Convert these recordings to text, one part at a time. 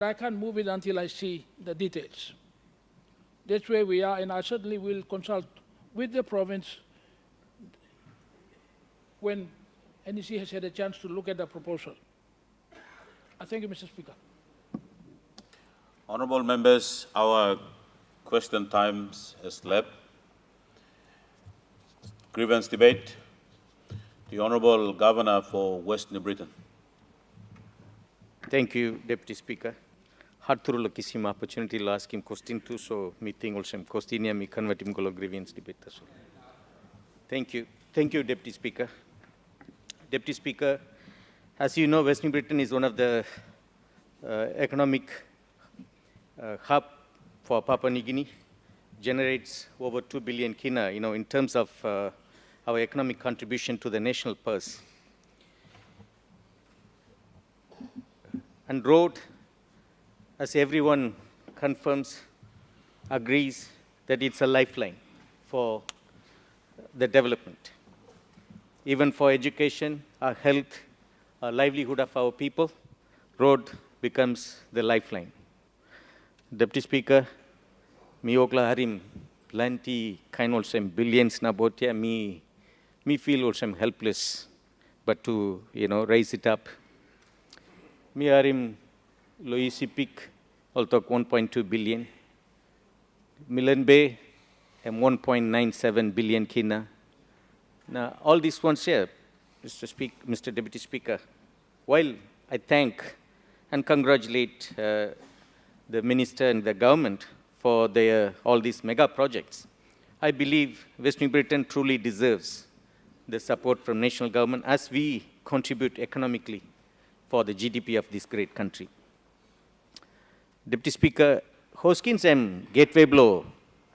I can't move it until I see the details. That's where we are, and I certainly will consult with the province when NEC has had a chance to look at the proposal. I thank you, Mr. Speaker. Honourable members, our question times has left. Grievance debate. The Honourable Governor for West New Britain. Thank you, Deputy Speaker. Harturu kisima opportunity to ask him question too, so meeting also question me convert him golo grievance debate. Thank you. Thank you, Deputy Speaker. Deputy Speaker, as you know, West New Britain is one of the economic hub for Papua New Guinea, generates over 2 billion kina, in terms of our economic contribution to the national purse. And road, as everyone confirms, agrees that it's a lifeline for the development. Even for education, our health, our livelihood of our people, road becomes the lifeline. Deputy Speaker, mi okla harim plenty kind of billions na botia me feel also helpless, but to raise it up. Mi harim loisi peak also 1.2 billion. Milan Bay and 1.97 billion kina. Now all these ones here, Mr. Deputy Speaker, while I thank and congratulate the Minister and the government for all these mega projects, I believe West New Britain truly deserves the support from national government as we contribute economically for the GDP of this great country. Deputy Speaker, Hoskins gateway blow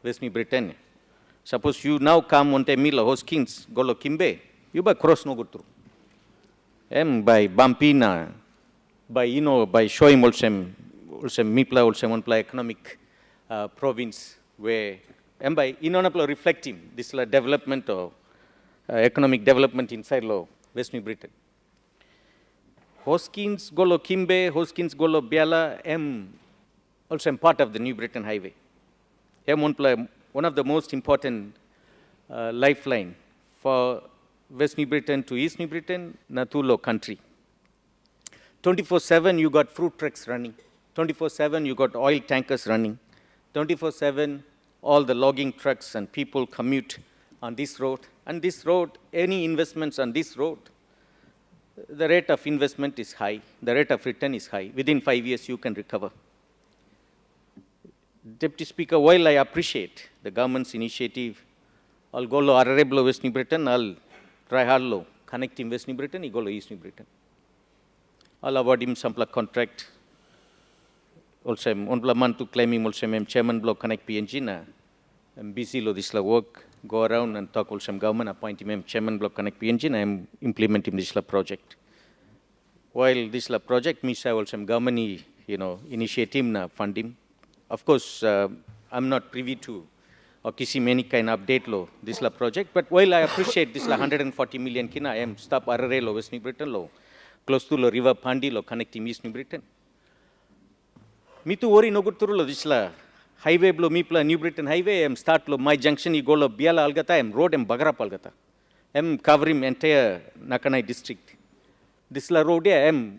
West New Britain. Suppose you now come on Mila Hoskins golo Kimbe, you by cross no go through. By Bampina, by showing also Mipla also one play economic province where by reflecting this development or economic development inside West New Britain. Hoskins golo Kimbe, Hoskins golo Biala also part of the New Britain Highway. One of the most important lifeline for West New Britain to East New Britain, Natulo country. 24/7 you got fruit trucks running. 24/7 you got oil tankers running. 24/7 all the logging trucks and people commute on this road. And this road, any investments on this road, the rate of investment is high. The rate of return is high. Within 5 years you can recover. Deputy Speaker, while I appreciate the government's initiative, I'll go to West New Britain, I'll try hard connecting West New Britain, I go to East New Britain. I'll award him some contract. Also, on month to claim him also chairman block connect PNG na. I'm busy this work, go around and talk also government appoint him chairman block connect PNG na I'm implementing this project. While this project, me say also government initiative na fund him. Of course, I'm not privy to or kisi any kind of update this project, but while I appreciate this 140 million kina, I am stop Arare West New Britain close to River Pandi connecting East New Britain. Me too worry no good to this highway Mipla New Britain Highway, I am start my junction I go Biala Algata, I am road and Bagrap Algata. I am covering entire Nakanai district. This road,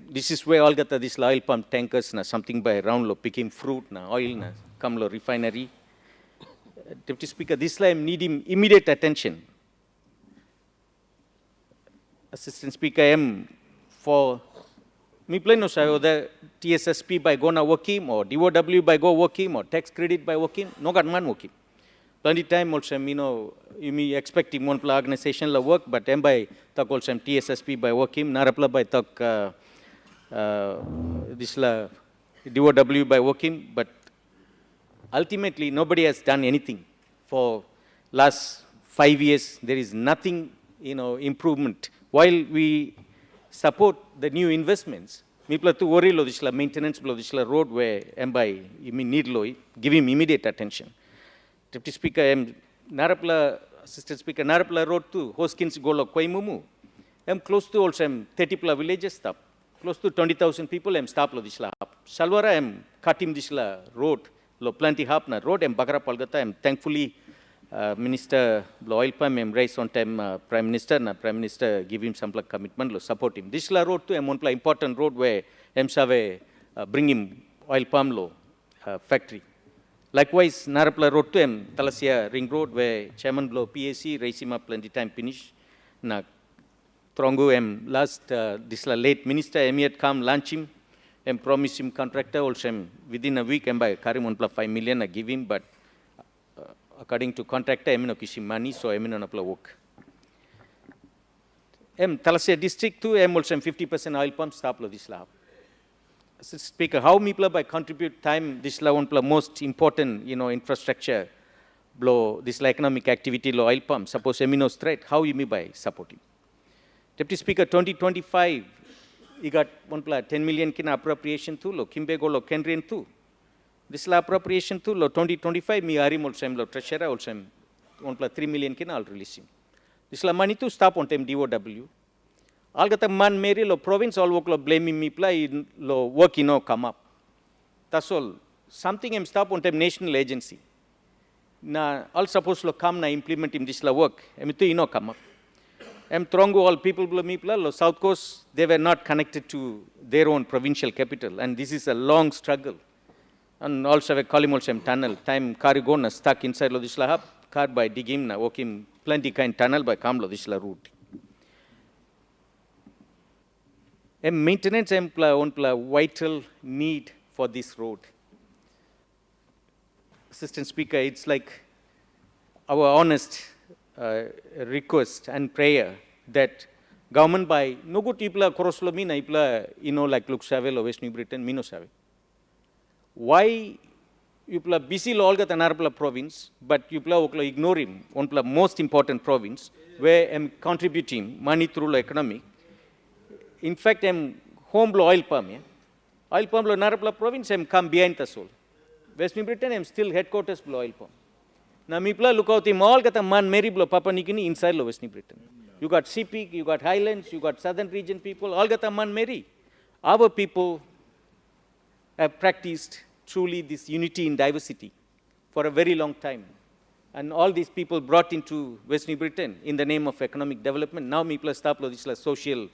this is where all got this oil pump tankers na something by around picking fruit na oil na come refinery. Deputy Speaker, this I am needing immediate attention. Assistant Speaker, I am for me plan no say the TSSP by go na working or DOW by go working or tax credit by working, no got man working. Plenty time also, you may expect him one organization la work, but by talk also TSSP by working, narapla by talk this la DOW by working, but ultimately nobody has done anything for last 5 years. There is nothing, improvement. While we support the new investments, people to worry lo this la maintenance lo this la road where by you mean need lo give him immediate attention. Deputy Speaker, Narapla, Assistant Speaker, Narapla Road to Hoskins Golo Kwaimumu. Close to also 30 villages stop. close to 20,000 people em stop lo disla hap. Salwara em katim disla road lo plenty hap na road em bagara palgata em thankfully Minister lo oil palm em raise on time Prime Minister give him some commitment lo support him. Disla road to em one important road where em save bring him oil palm lo factory. Likewise, Narapla road to em Talasia ring road where chairman blow PAC raise him up plenty time finish. Na Trongo em last this late minister em yet come launch him em promise him contractor also em within a week em by Karim 1.5 million I give him, but according to contractor em no kisim money so em no apla work. Em Talasia district to em also em 50% oil pump stop lo this lab. Speaker, how me by contribute time this la one most important infrastructure blow this economic activity lo oil pump suppose emino threat how you me by supporting. Deputy Speaker, 2025 you got 10 million kin appropriation to lo kimbe go lo kenrian to this la appropriation to lo 2025 me arim also lo treasurer also 3 million kin I'll release him. This la money to stop on time DOW. Algata man meri lo province all work lo blaming me play lo work come up. That's all. Something em stop on time national agency. Na all supposed lo come na implement in this la work. Em to come up. Em trongo all people blo me lo South Coast they were not connected to their own provincial capital and this is a long struggle. And also a Kalimol tunnel time Karigona stuck inside lo this la hub car by digging na work him plenty kind tunnel by come lo this la route. A maintenance vital need for this road. Assistant Speaker, it's like our honest request and prayer that government by no good people koroslo mina ipla like look save lo West New Britain mino save. Why you busy lo olga tanarpla province but you ignore him one most important province where am contributing money through lo economic. In fact, I'm home blow oil palm. Oil palm blow Narapla province, I'm come behind the soul. West New Britain, I'm still headquarters blow oil palm. Now, Mipla look out him all got a man Mary blow Papua New Guinea inside West New Britain. You got Sea Peak, you got Highlands, you got Southern region people, all got a man Mary. Our people have practiced truly this unity in diversity for a very long time. And all these people brought into West New Britain in the name of economic development. Now, Mipla stop blow this social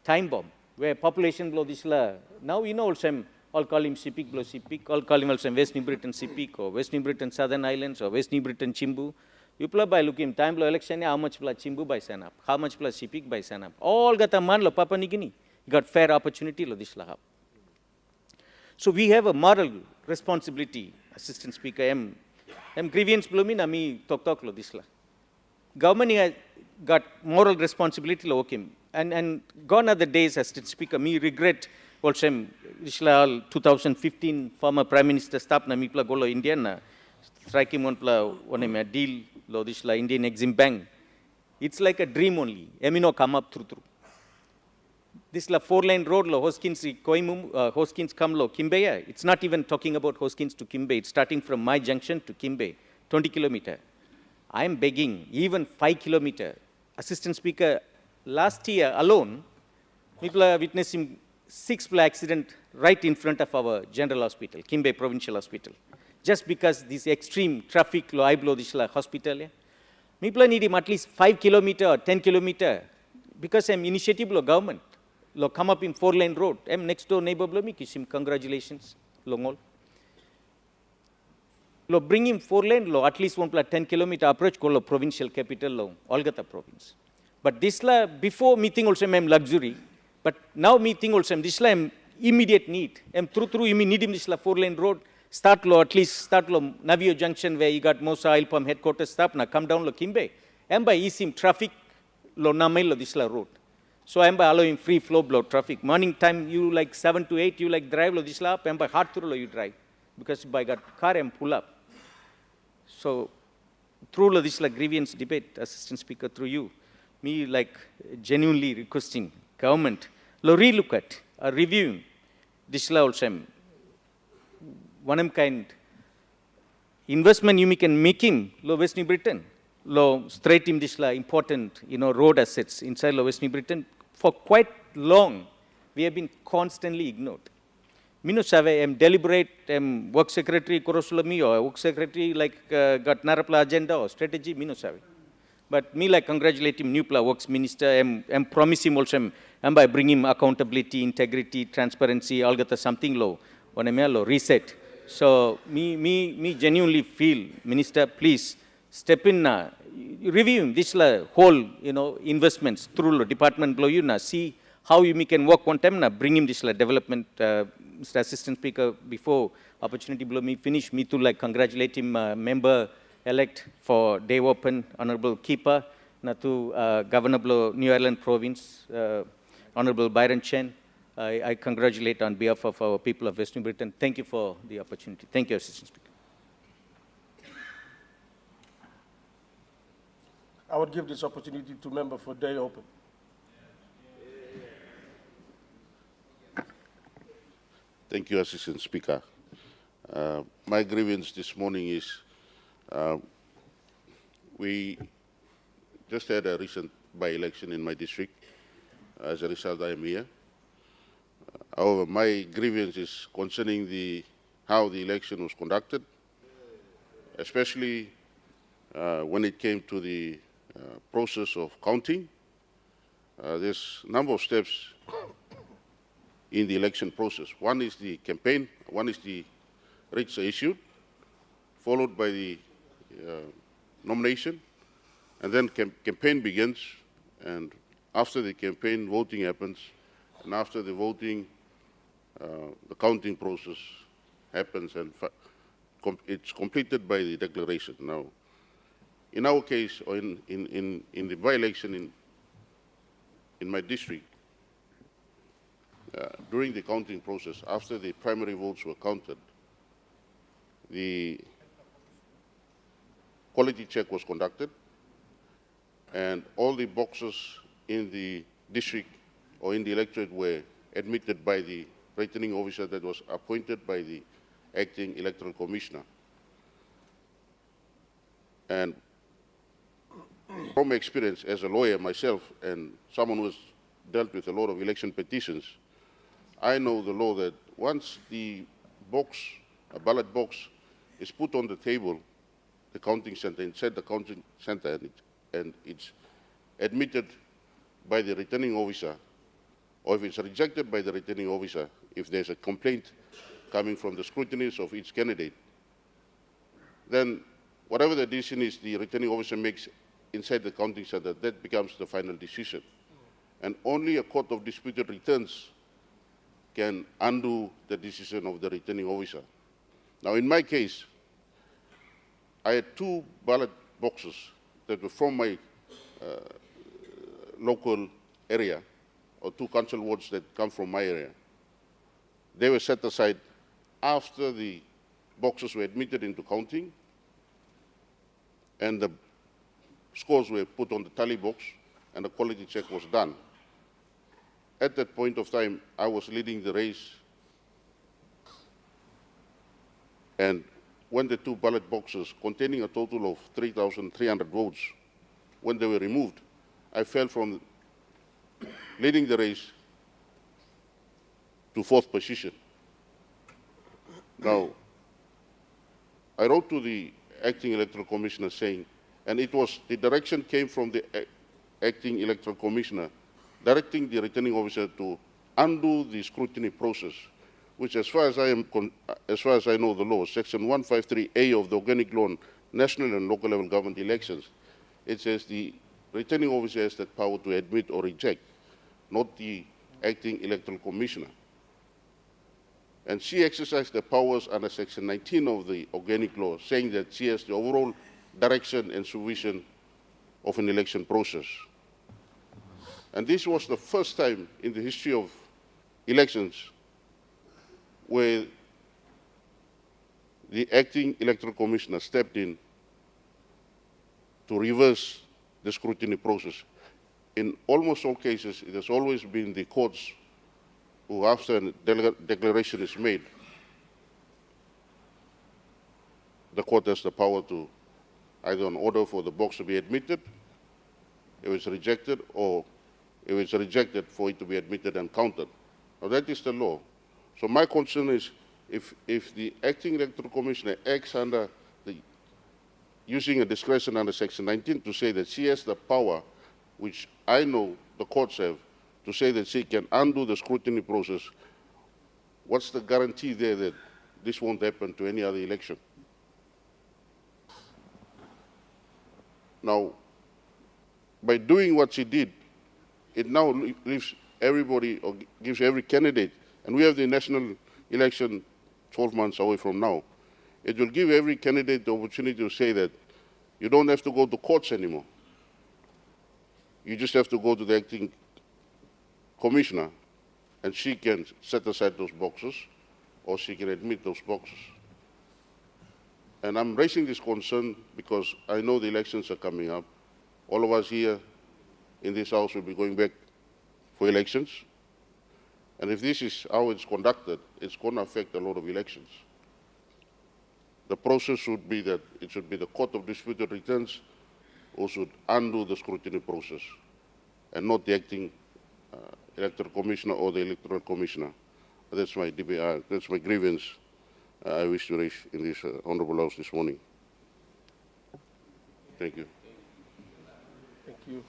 time bomb, where population blow this la. Now also all call him Sipik blow Sipik, all call him also West New Britain Sipik or West New Britain Southern Islands or West New Britain Chimbu. You play by looking time blow election, how much plus Chimbu by Sanap, how much plus Sipik by Sanap. All got a man lo Papua New Guinea, got fair opportunity lo this la. So we have a moral responsibility, Assistant Speaker. M grievance blow me na me talk lo this la. Government has got moral responsibility lo okay. And gone are the days, Assistant Speaker, me regret also 2015 former Prime Minister stop na mipla golo Indian na strike him one deal lo this Indian Exim Bank. It's like a dream only. Emino come up through. This la 4-lane road lo Hoskins Hoskins come lo Kimbe. It's not even talking about Hoskins to Kimbe. It's starting from my junction to Kimbe, 20 kilometer. I am begging even 5 kilometer. Assistant Speaker, last year alone, people are witnessing 6 accident right in front of our general hospital, Kimbe Provincial Hospital. Just because this extreme traffic lo I blow this hospital. People need him at least 5 kilometer or 10 kilometer because I'm initiative lo government. Lo come up in 4-lane road. I'm next door neighbor blow me kiss him congratulations. Lo bring him 4-lane lo at least 10 kilometer approach go lo provincial capital lo Olgata province. But this la before meeting also I'm luxury, but now meeting also this la immediate need. I'm through you need him this la 4-lane road. Start lo Navio Junction where you got Mosa Oil Palm headquarters stop na come down lo Kimbe. I'm by easy traffic lo Namai lo this la road. So I'm by allowing free flow blow traffic. Morning time you like 7 to 8 you like drive lo this la I'm by hard through lo you drive because by got car and pull up. So through lo this la grievance debate, Assistant Speaker, through you. Me like genuinely requesting government lo relook at or reviewing this law also one kind investment you can make him lo West New Britain lo straight him this la important road assets inside lo West New Britain for quite long We have been constantly ignored. Mino sabe, deliberate, work secretary korosulami or work secretary like got narapla agenda or strategy, Mino sabe. But me like congratulate him, new works minister, promise him also, by bring him accountability, integrity, transparency, all got something low, on a reset. So me genuinely feel, minister, please step in, review this whole, investments through the department below you, see how you can work one time, bring him this development, Mr. Assistant Speaker, before opportunity below me finish, me too congratulate him, member-elect for day open, Honorable Keeper, Governor below New Ireland Province, Honorable Byron Chen. I congratulate on behalf of our people of West New Britain. Thank you for the opportunity. Thank you, Assistant Speaker. I would give this opportunity to member for day open. Thank you, Assistant Speaker. My grievance this morning is we just had a recent by-election in my district. As a result, I am here. However, my grievance is concerning how the election was conducted, especially when it came to the process of counting. There's a number of steps in the election process. One is the campaign, one is the writs issued, followed by the nomination, and then campaign begins, and after the campaign, voting happens, and after the voting, the counting process happens, and it's completed by the declaration. Now, in our case, or in the by-election in my district, during the counting process, after the primary votes were counted, the quality check was conducted, and all the boxes in the district or in the electorate were admitted by the returning officer that was appointed by the acting electoral commissioner. And from experience as a lawyer myself and someone who has dealt with a lot of election petitions, I know the law that once the box, a ballot box, is put on the table, the counting center, inside the counting center, and it's admitted by the returning officer, or if it's rejected by the returning officer, if there's a complaint coming from the scrutinies of each candidate, then whatever the decision is the returning officer makes inside the counting center, that becomes the final decision. And only a court of disputed returns can undo the decision of the returning officer. Now, in my case, I had 2 ballot boxes that were from my local area, or 2 council wards that come from my area. They were set aside after the boxes were admitted into counting, and the scores were put on the tally box, and the quality check was done. At that point of time, I was leading the race, and when the 2 ballot boxes containing a total of 3,300 votes, when they were removed, I fell from leading the race to 4th position. Now, I wrote to the acting electoral commissioner saying, and the direction came from the acting electoral commissioner, directing the returning officer to undo the scrutiny process, which, as far as I know the law, Section 153A of the Organic Law on National and Local Level Government Elections, it says the returning officer has that power to admit or reject, not the acting electoral commissioner. And she exercised the powers under Section 19 of the Organic Law, saying that she has the overall direction and supervision of an election process. And this was the first time in the history of elections where the acting electoral commissioner stepped in to reverse the scrutiny process. In almost all cases, it has always been the courts who, after a declaration is made, the court has the power to either an order for the box to be admitted, if it's rejected, or if it's rejected, for it to be admitted and counted. Now, that is the law. So my concern is if the acting electoral commissioner acts under using a discretion under Section 19 to say that she has the power, which I know the courts have, to say that she can undo the scrutiny process, what's the guarantee there that this won't happen to any other election? Now, by doing what she did, it now leaves everybody, or gives every candidate, and we have the national election 12 months away from now, it will give every candidate the opportunity to say that you don't have to go to courts anymore. You just have to go to the acting commissioner, and she can set aside those boxes, or she can admit those boxes. And I'm raising this concern because I know the elections are coming up. All of us here in this House will be going back for elections. And if this is how it's conducted, it's going to affect a lot of elections. The process should be that it should be the Court of Disputed Returns who should undo the scrutiny process, and not the acting electoral commissioner or the electoral commissioner. That's my DBR, that's my grievance I wish to raise in this Honourable House this morning. Thank you. Thank you.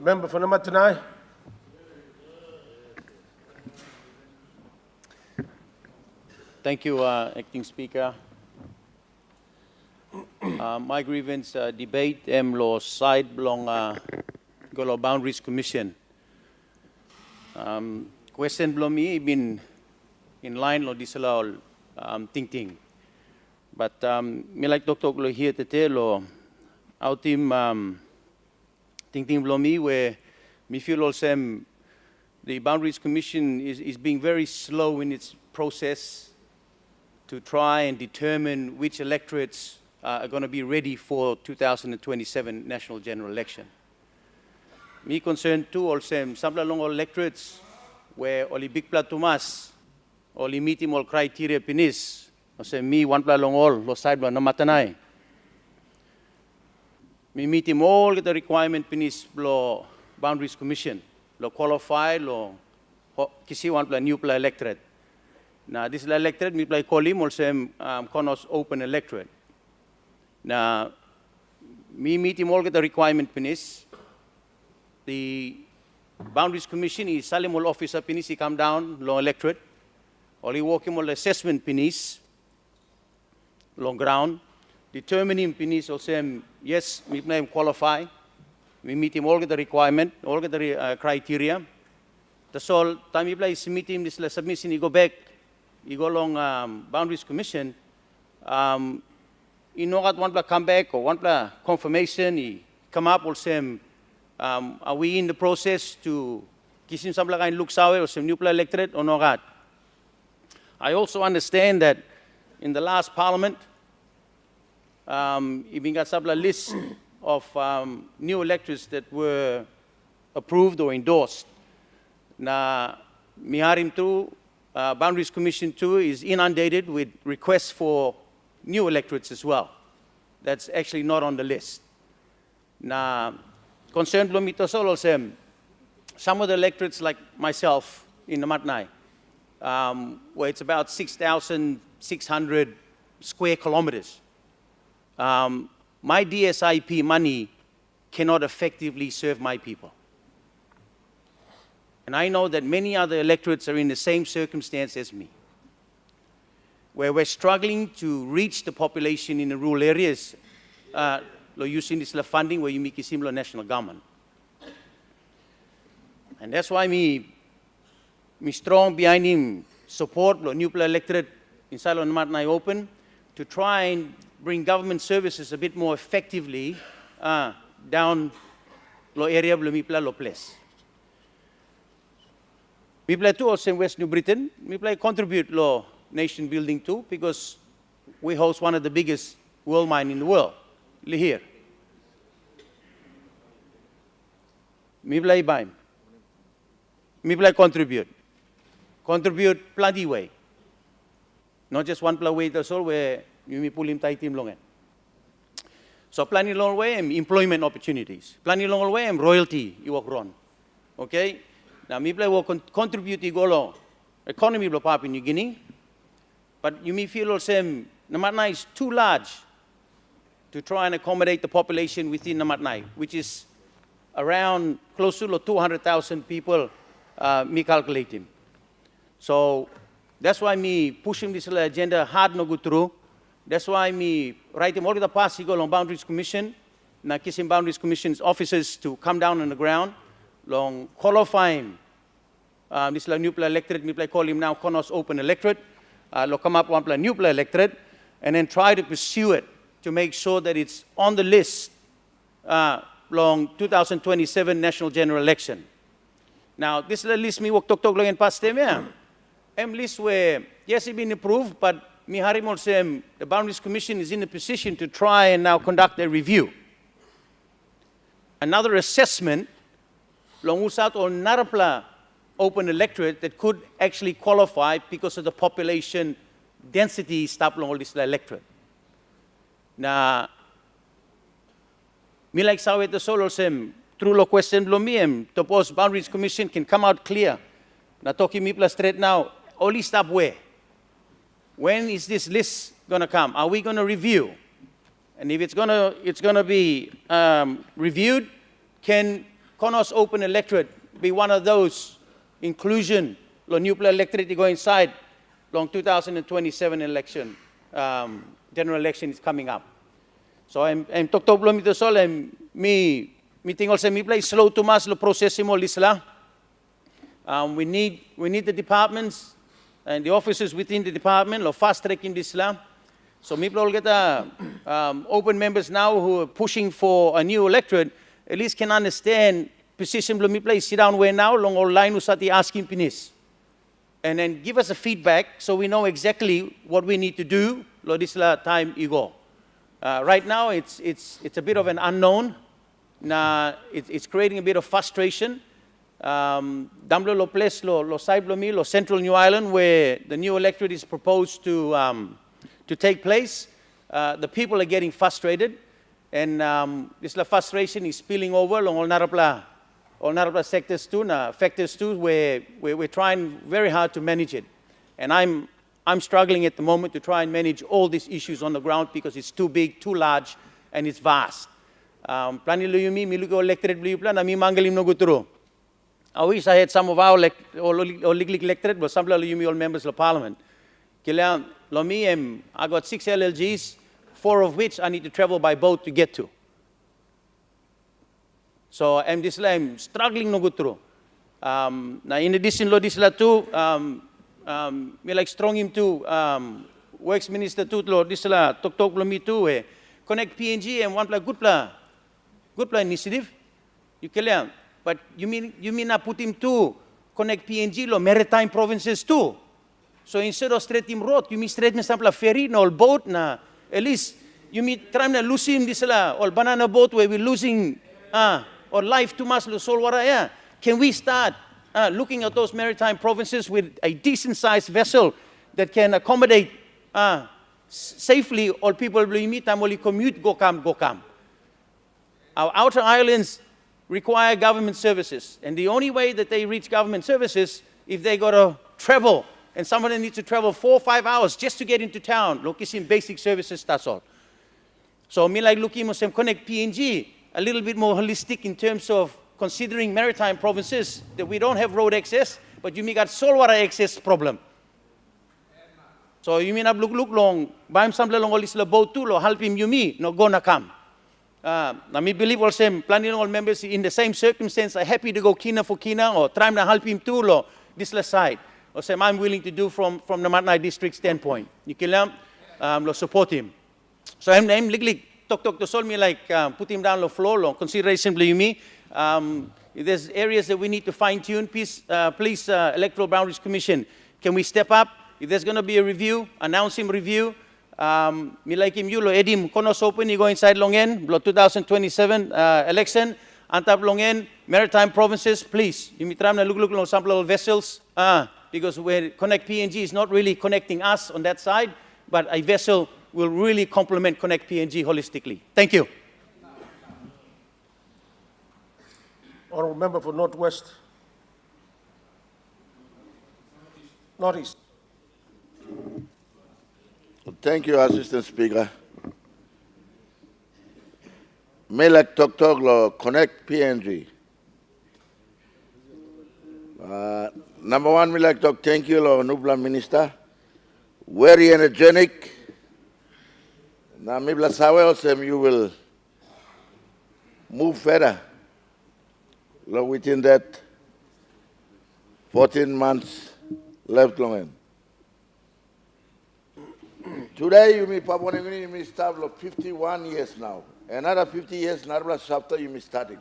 Member for Namatanai. Thank you, Acting Speaker. My grievance debate law side belong Golo Boundaries Commission. Question belong me been in line lo disallow thinking. But me like Dr. lo here to tell lo our team thinking belong me where me feel also the Boundaries Commission is being very slow in its process to try and determine which electorates are going to be ready for 2027 national general election. Me concerned too also some long electorates where only big pla tumas only meeting all criteria pinis also me one pla long all lo side bla Namatanai. Me meeting all the requirement pinis lo Boundaries Commission lo qualify lo kisi one pla new pla electorate. Now, this electorate, we play call him also Connors open electorate. Now, me meet him all get the requirement pinis. The Boundaries Commission is Salim all officer pinis, he come down, long electorate. Or he walk him all assessment pinis, long ground. Determine him pinis also, yes, we play him qualify. We meet him all get the requirement, all get the criteria. That's all, time we play meet him, this submission, he go back. You go along Boundaries Commission, you know what one pla come back or one pla confirmation, he come up or say, are we in the process to kisim some like look sour or some new pla electorate or not? I also understand that in the last Parliament, you got some list of new electorates that were approved or endorsed. Now, miharim too. Boundaries Commission 2 is inundated with requests for new electorates as well. That's actually not on the list. Now, concerned Blomito Solo, some of the electorates like myself in Namatanai, where it's about 6,600 square kilometers. My DSIP money cannot effectively serve my people. And I know that many other electorates are in the same circumstance as me, where we're struggling to reach the population in the rural areas, using this funding where you make a similar national government. And that's why me strong behind him support the new electorate in Silo and Namatanai open to try and bring government services a bit more effectively down the area of the place. We play too also in West New Britain. We play contribute law nation building too because we host one of the biggest gold mine in the world, here. We play by him. We play contribute. Contribute plenty way. Not just one play way that's all where you pull him tight him long. So plenty long way and employment opportunities. Plenty long way and royalty you walk around. Okay? Now, me play will contribute to the economy of Papua New Guinea, but you may feel the same. Namatnai is too large to try and accommodate the population within Namatnai, which is around close to 200,000 people, me calculating. So that's why me pushing this agenda hard no go through. That's why me writing all the past go on Boundaries Commission, na kissing Boundaries Commission's officers to come down on the ground, long qualifying this nuclear electorate, me play call him now Konos Open Electorate, come up one nuclear electorate, and then try to pursue it to make sure that it's on the list long 2027 national general election. Now, this is the list me walk talk in past time, yeah. List where, yes, it's been approved, but me harimol sem, the Boundaries Commission is in a position to try and now conduct a review. Another assessment, long usat or narapla open electorate that could actually qualify because of the population density stop long all this electorate. Now, me like sawe the solo sem, through lo question lo miem, the post Boundaries Commission can come out clear. Na talking me plus straight now, only stop where? When is this list gonna come? Are we gonna review? And if it's gonna be reviewed, can Konos Open Electorate be one of those inclusion, lo nuclear electorate to go inside, long 2027 election, general election is coming up. So I'm talk lo mito sol, me meeting also me play slow to mas lo processimo lisla. We need the departments and the officers within the department lo fast tracking this law. So people will get open members now who are pushing for a new electorate, at least can understand position lo me play sit down where now long all line usati asking pinis. And then give us a feedback so we know exactly what we need to do lo this la time ego. Right now it's a bit of an unknown. It's creating a bit of frustration. Damlo lo place lo side lo mi lo Central New Island where the new electorate is proposed to take place. The people are getting frustrated, and this la frustration is spilling over along all narapla sectors too, factors too, where we're trying very hard to manage it. And I'm struggling at the moment to try and manage all these issues on the ground because it's too big, too large, and it's vast. Plani lo yumi milugo electorate lo plan ami mangalim no guturo. I wish I had some of our legally electorate, but some of you all members of Parliament. I got 6 LLGs, 4 of which I need to travel by boat to get to. So I'm struggling no good through. Now in addition to this too, me like strong him too, Works Minister too, this talk me too, connect PNG and one good plan initiative. You can learn. But you mean not put him to connect PNG lo maritime provinces too. So instead of straight him road, you mean straight me sample ferry no boat na at least you mean trying to lose him this la or banana boat where we're losing or life too much lo solwara yeah. Can we start looking at those maritime provinces with a decent sized vessel that can accommodate safely all people will meet and will commute go come. Our outer islands require government services. And the only way that they reach government services if they got to travel. And somebody needs to travel 4 or 5 hours just to get into town. Look, it's in basic services, that's all. So me like looking at connect PNG, a little bit more holistic in terms of considering maritime provinces that we don't have road access, but you may got saltwater access problem. So you mean up look long, buy him some long all this boat too, lo help him you me, no gonna come. I believe also planning all members in the same circumstance are happy to go kina for kina or trying to help him too, lo this side. Or say I'm willing to do from the Namatnai district standpoint. You can lo support him. So I'm legally talk to sol me like put him down the floor, lo consideration blame me. If there's areas that we need to fine tune, please Electoral Boundaries Commission, can we step up? If there's going to be a review, announce him review. Me like him you lo edim Konos Open, you go inside Longen, 2027 election, antap Longen, maritime provinces, please. You mitram na look long sample vessels, because where Connect PNG is not really connecting us on that side, but a vessel will really complement Connect PNG holistically. Thank you. Honourable Member for Northwest. Northeast. Thank you, Assistant Speaker. Melak Tok Tok Lo Connect PNG. Number one, Melak Tok, thank you, Lo Nubla Minister. Very energetic. Now, Mibla Sawe you will move further within that 14 months left long. Today, you may Papua New Guinea, you may start 51 years now. Another 50 years, Narbla chapter, you may starting.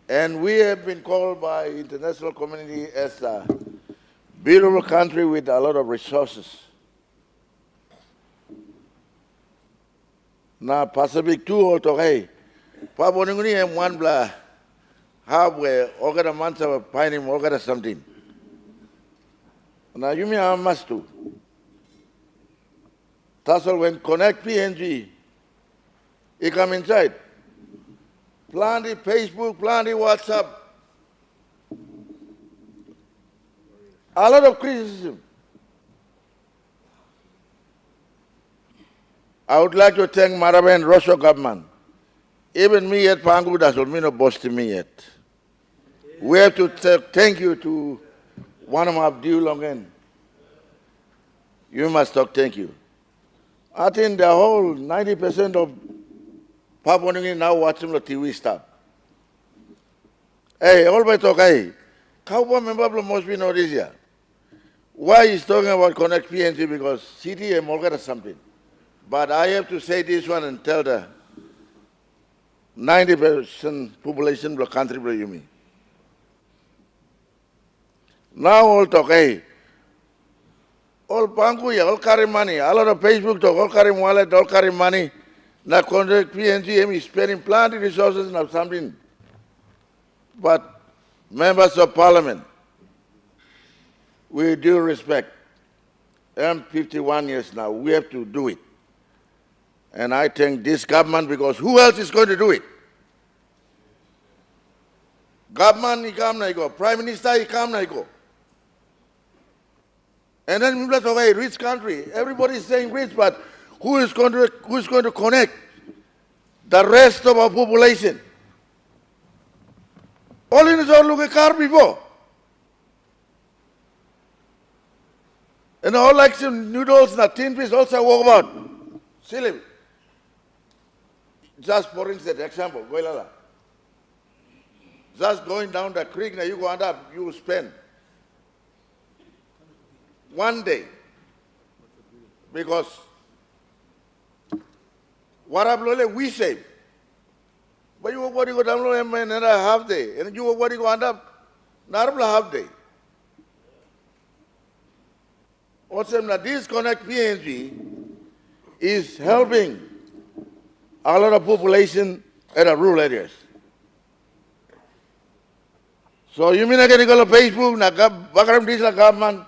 And we have been called by international community as a beautiful country with a lot of resources. Now, Pacific 2 also, hey, Papua New Guinea and one blah, halfway, Ogada Mansa, Pining, Ogada something. Now, you mean I must do. That's all when Connect PNG, you come inside. Plenty Facebook, plenty WhatsApp. A lot of criticism. I would like to thank Marabe and Rosso government. Even me at Pangu doesn't mean no boss to me yet. We have to thank you to one of my due long end. You must talk thank you. I think the whole 90% of Papua New Guinea now watching the TV stuff. Hey, always talk, hey, Cowboy member must be not easier. Why he's talking about Connect PNG? Because city and Molgata something. But I have to say this one and tell the 90% population of the country, you mean. Now all talk, hey, all Pangu, all carry money, a lot of Facebook talk, all carry wallet, all carry money. Now Connect PNG is spending plenty of resources and something. But members of parliament, with due respect, I'm 51 years now, we have to do it. And I thank this government because who else is going to do it? Government, he come na go. Prime Minister, he come na go. And then we talk about rich country. Everybody is saying rich, but who is going to connect the rest of our population? All in is all look at car before. And all like some noodles and tin fish also walk about. Silly. Just for instance, example, Goilala. Just going down the creek, now you go end up, you spend one day. Because what have we save? But you what you go down another half day, and you what you go end up another half day. Also, this Connect PNG is helping a lot of population in the rural areas. So you mean I can go to Facebook, na bakaram this la government,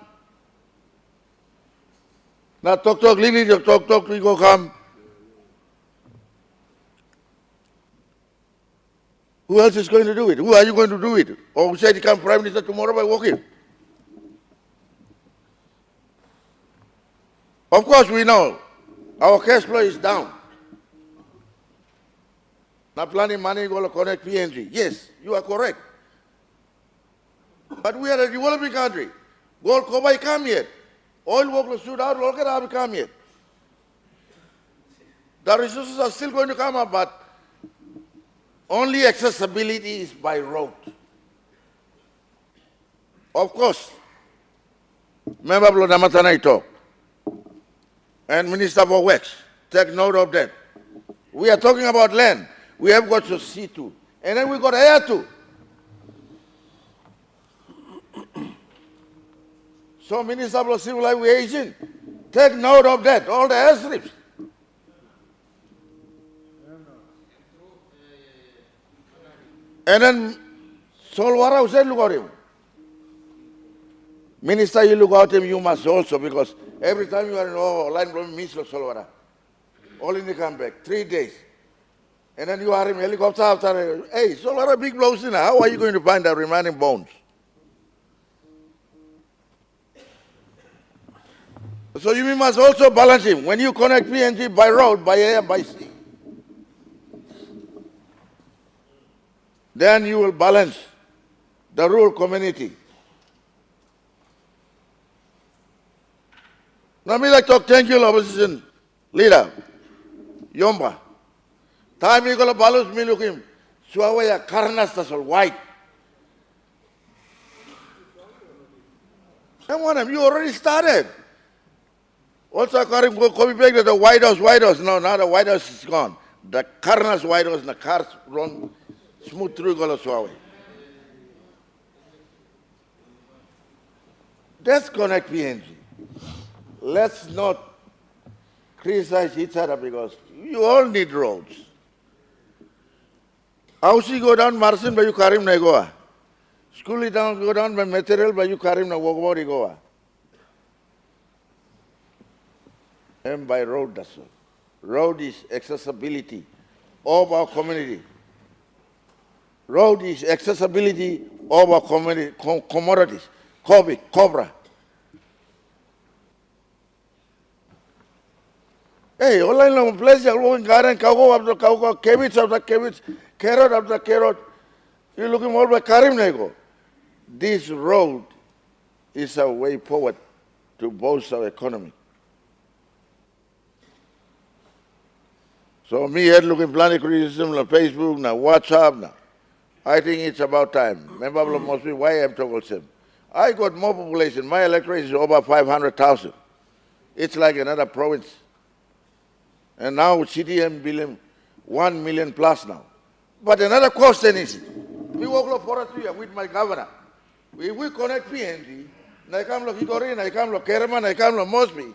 na talk lili talk we go come. Who else is going to do it? Who are you going to do it? Or say to come Prime Minister tomorrow by walking? Of course we know our cash flow is down. Now planning money go to Connect PNG. Yes, you are correct. But we are a developing country. Gold Kobai come yet. Oil workers shoot out, all can come yet. The resources are still going to come up, but only accessibility is by road. Of course, Member of Namatanai talk, and Minister for Works, take note of that. We are talking about land. We have got to see too. And then we got air too. So Minister of Civil Aviation, take note of that, all the airstrips. And then Solwara said, look at him. Minister, you look at him, you must also, because every time you are in line from Miss Solwara, all in the comeback, 3 days. And then you are in helicopter after, hey, Solwara big blows in, how are you going to find the remaining bones? So you must also balance him. When you connect PNG by road, by air, by sea, then you will balance the rural community. Now, me like talk, thank you, opposition leader, Yomba. Time you go to balance me look him. Suawaya karnas tasol white. Come on, you already started. Also, according to copy back to the White House. No, now the White House is gone. The Karnas White House, the cars run smooth through Goloswawi. Let's connect PNG. Let's not criticize each other because you all need roads. House go down Marsin, but you Karim Nagoa. School down, go down by material, but you Karim Nagogori Goa. And by road, that's all. Road is accessibility of our community. Road is accessibility of our community, commodities, cobra. Hey, all I know, place you go in garden, kago after kago, cabbage after cabbage, carrot after carrot. You're looking all by Karim Nego. This road is a way forward to boost our economy. So me here looking planning criticism on Facebook, now WhatsApp now. I think it's about time. Member must be why I'm talking about. I got more population. My electorate is over 500,000. It's like another province. And now CDM billion, 1 million plus now. But another question is, we work for 2 years with my governor. We connect PNG, Naikam Hikori, Naikam Kerman, Naikam Mosby.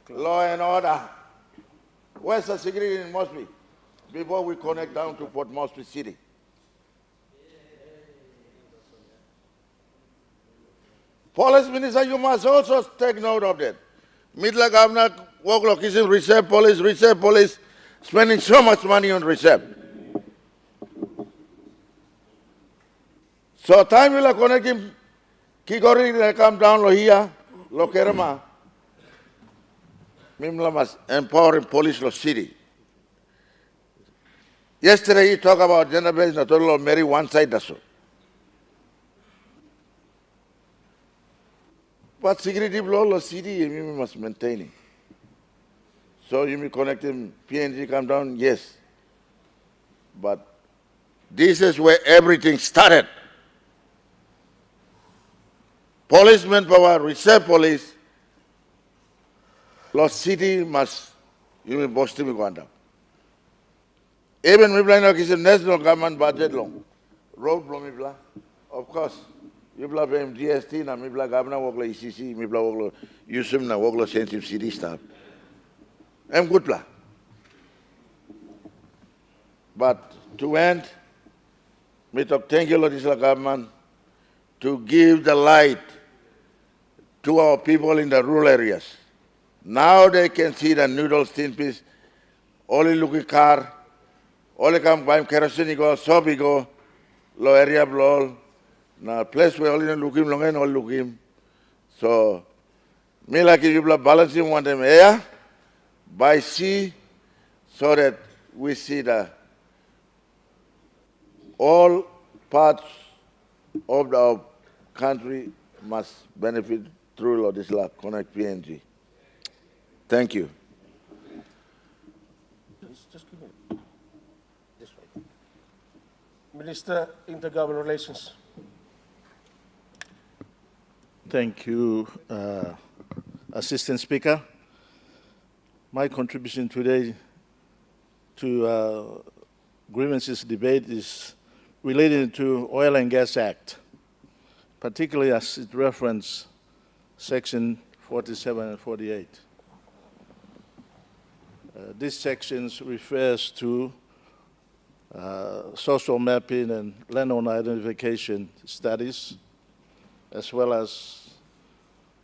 Law and order. Where's the security in Mosby? Before we connect down to Port Moresby City. Police Minister, you must also take note of that. Midla Governor, work location, reserve police, spending so much money on reserve. So time will connect him, Kigori, come down, Lohia, Lokerama. Mimla must empower police of city. Yesterday he talked about gender-based, not only marry one side, that's all. But security law of city, you must maintain it. So you may connect him, PNG come down, yes. But this is where everything started. Policeman power, reserve police, Lost city must, you may boast me go down. Even we blind national government budget long. Road blow me blah. Of course. You blah pay GST na me blah governor work like ECC, me blah work like Yusum na work like sensitive city staff. I'm good blah. But to end, me talk thank you Lord Isla government to give the light to our people in the rural areas. Now they can see the noodles, tin piece, only looking car, only come buy kerosene go, soap go, low area blow, na place where only look him long and all look him. So me like if you balancing one them air by sea so that we see the all parts of the country must benefit through Lodisla Connect PNG. Thank you. Just give me this way. Minister, Intergovernmental Relations. Thank you, Assistant Speaker. My contribution today to grievances debate is related to Oil and Gas Act, particularly as it references Section 47 and 48. These sections refers to social mapping and landowner identification studies, as well as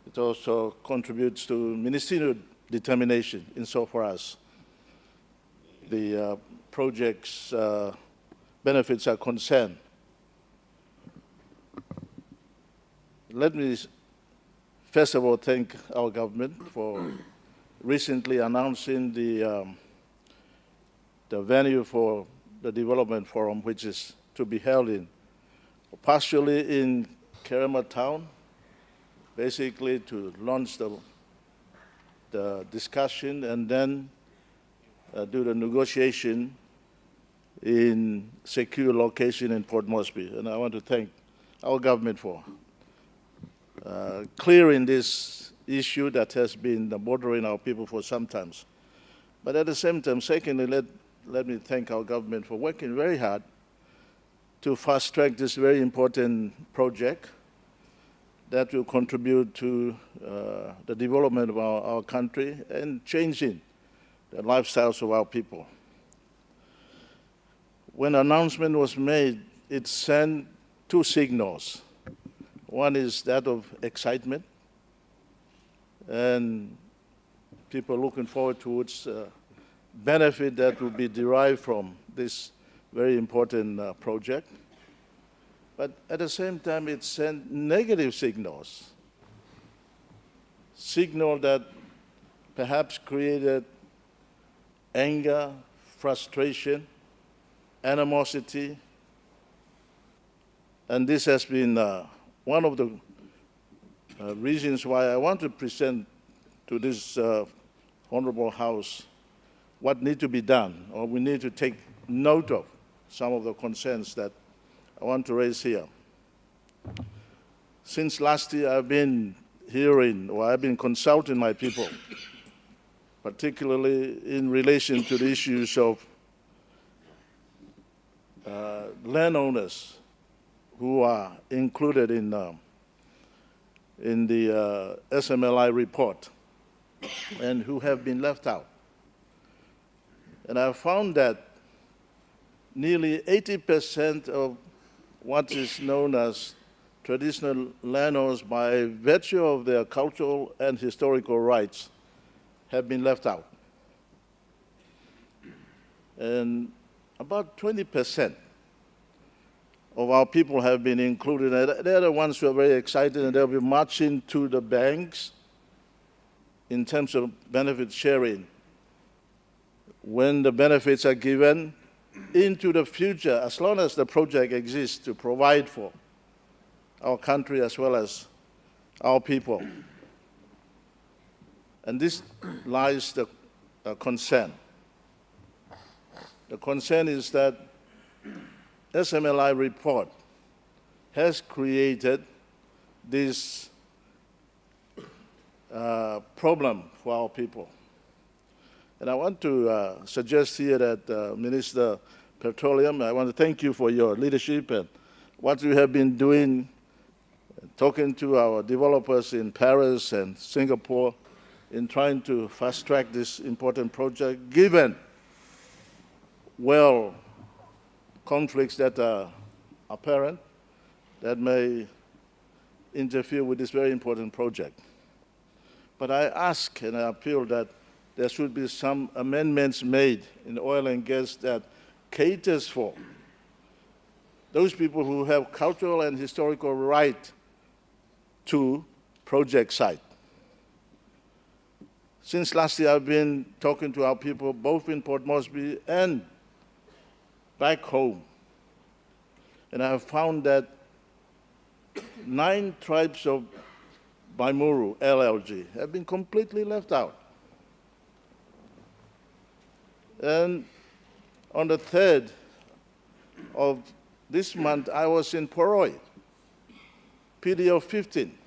it also contributes to ministerial determination insofar as the project's benefits are concerned. Let me first of all, thank our government for recently announcing the venue for the development forum, which is to be held partially in Kerema town, basically to launch the discussion and then do the negotiation in secure location in Port Moresby. And I want to thank our government for clearing this issue that has been bothering our people for some time. But at the same time, secondly, let me thank our government for working very hard to fast-track this very important project that will contribute to the development of our country and changing the lifestyles of our people. When the announcement was made, it sent two signals. One is that of excitement, and people looking forward towards benefit that will be derived from this very important project. But at the same time, it sent negative signals, signal that perhaps created anger, frustration, animosity, and this has been one of the reasons why I want to present to this Honorable House what needs to be done, or we need to take note of some of the concerns that I want to raise here. Since last year, I've been hearing, or I've been consulting my people, particularly in relation to the issues of landowners who are included in the SMLI report and who have been left out. And I found that nearly 80% of what is known as traditional landowners, by virtue of their cultural and historical rights, have been left out. And about 20% of our people have been included. And they're the ones who are very excited, and they'll be marching to the banks in terms of benefit sharing when the benefits are given into the future, as long as the project exists to provide for our country as well as our people. And this lies the concern. The concern is that SMLI report has created this problem for our people. And I want to suggest here that Minister Petroleum, I want to thank you for your leadership and what you have been doing, talking to our developers in Paris and Singapore in trying to fast-track this important project, given, well, conflicts that are apparent that may interfere with this very important project. But I ask and I appeal that there should be some amendments made in oil and gas that caters for those people who have cultural and historical right to project site. Since last year, I've been talking to our people both in Port Moresby and back home. And I have found that 9 tribes of Baimuru, LLG, have been completely left out. And on the 3rd of this month, I was in Poroi, PDL 15.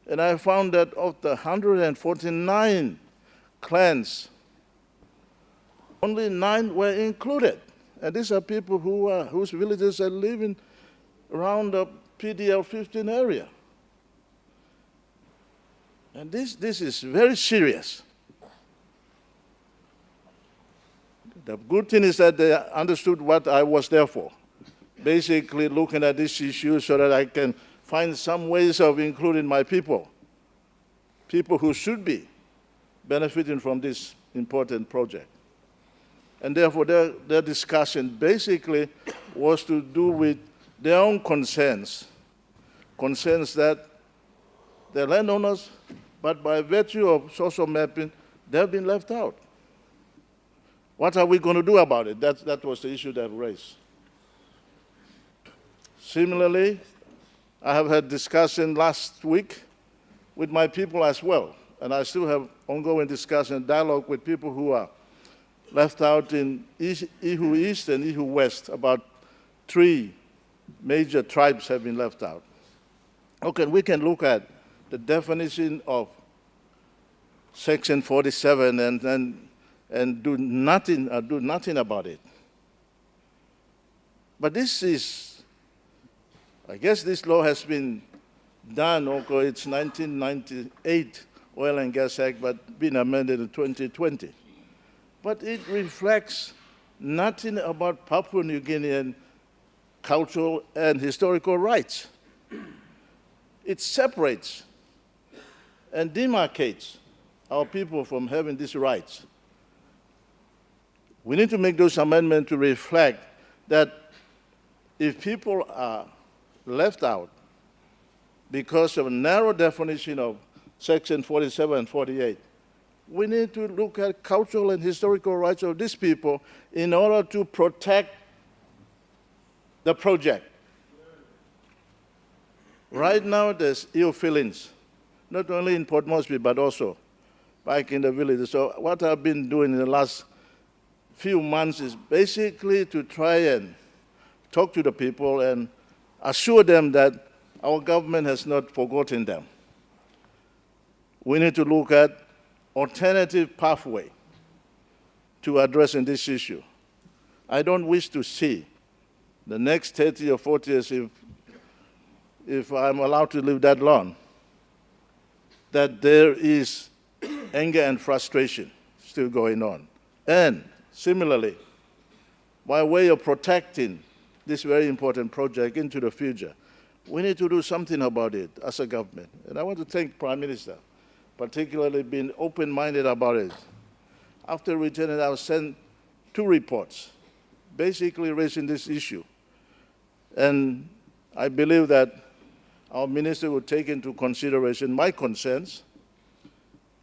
And I found that of the 149 clans, only 9 were included. And these are people whose villages are living around the PDL 15 area. And this is very serious. The good thing is that they understood what I was there for, basically looking at this issue so that I can find some ways of including my people who should be benefiting from this important project. And therefore, their discussion basically was to do with their own concerns that They're landowners, but by virtue of social mapping, they've been left out. What are we going to do about it? That was the issue that raised. Similarly, I have had discussion last week with my people as well, and I still have ongoing discussion and dialogue with people who are left out in Ihu East and Ihu West. About 3 major tribes have been left out. Okay, we can look at the definition of Section 47 and do nothing about it. But this is, I guess this law has been done, okay, it's 1998 Oil and Gas Act, but been amended in 2020. But it reflects nothing about Papua New Guinean cultural and historical rights. It separates and demarcates our people from having these rights. We need to make those amendments to reflect that if people are left out because of a narrow definition of Section 47 and 48, we need to look at cultural and historical rights of these people in order to protect the project. Right now, there's ill feelings, not only in Port Moresby, but also back in the village. So what I've been doing in the last few months is basically to try and talk to the people and assure them that our government has not forgotten them. We need to look at alternative pathway to addressing this issue. I don't wish to see the next 30 or 40 years, if I'm allowed to live that long, that there is anger and frustration still going on. And similarly, by way of protecting this very important project into the future, we need to do something about it as a government. And I want to thank Prime Minister, particularly being open-minded about it. After returning, I've sent 2 reports, basically raising this issue. And I believe that our minister will take into consideration my concerns.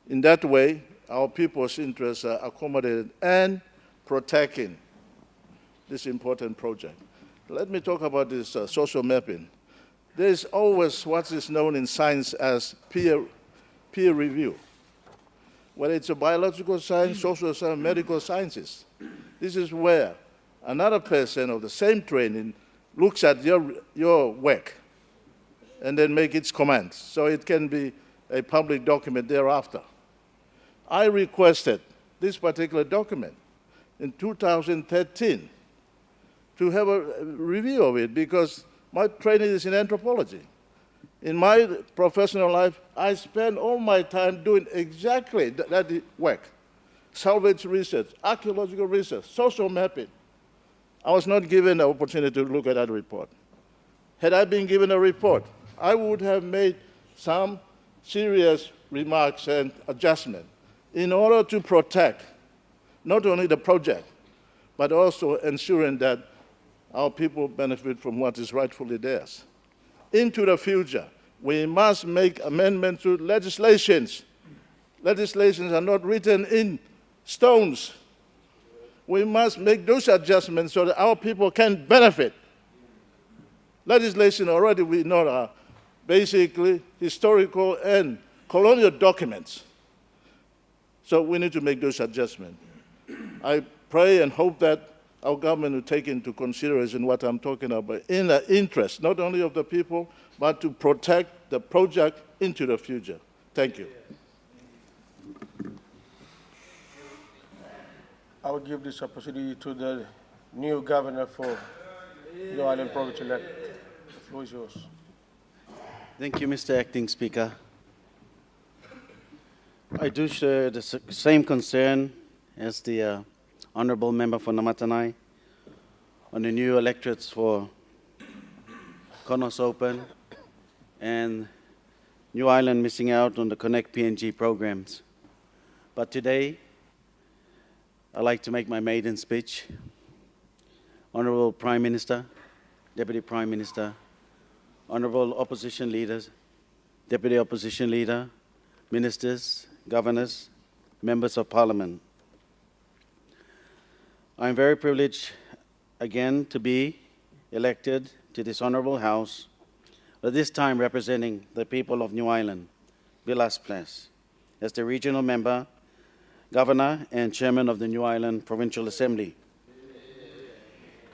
In that way, our people's interests are accommodated and protecting this important project. Let me talk about this social mapping. There is always what is known in science as peer review, whether it's a biological science, social science, medical sciences. This is where another person of the same training looks at your work and then make its comments, so it can be a public document thereafter. I requested this particular document in 2013 to have a review of it because my training is in anthropology. In my professional life, I spend all my time doing exactly that work. Salvage research, archaeological research, social mapping. I was not given the opportunity to look at that report. Had I been given a report, I would have made some serious remarks and adjustments in order to protect not only the project, but also ensuring that our people benefit from what is rightfully theirs. Into the future, we must make amendments to legislations. Legislations are not written in stones. We must make those adjustments so that our people can benefit. Legislation already we know are basically historical and colonial documents. So we need to make those adjustments. I pray and hope that our government will take into consideration what I'm talking about in the interest, not only of the people, but to protect the project into the future. Thank you. I will give this opportunity to the new governor for the Island Province elect. The floor is yours. Thank you, Mr. Acting Speaker. I do share the same concern as the Honourable Member for Namatanai on the new electorates for Konos Open and New Island missing out on the Connect PNG programs. But today, I'd like to make my maiden speech. Honourable Prime Minister, Deputy Prime Minister, Honourable Opposition Leaders, Deputy Opposition Leader, Ministers, Governors, Members of Parliament. I am very privileged again to be elected to this Honourable House, but this time representing the people of New Ireland, Villas Place, as the Regional Member, Governor and Chairman of the New Ireland Provincial Assembly.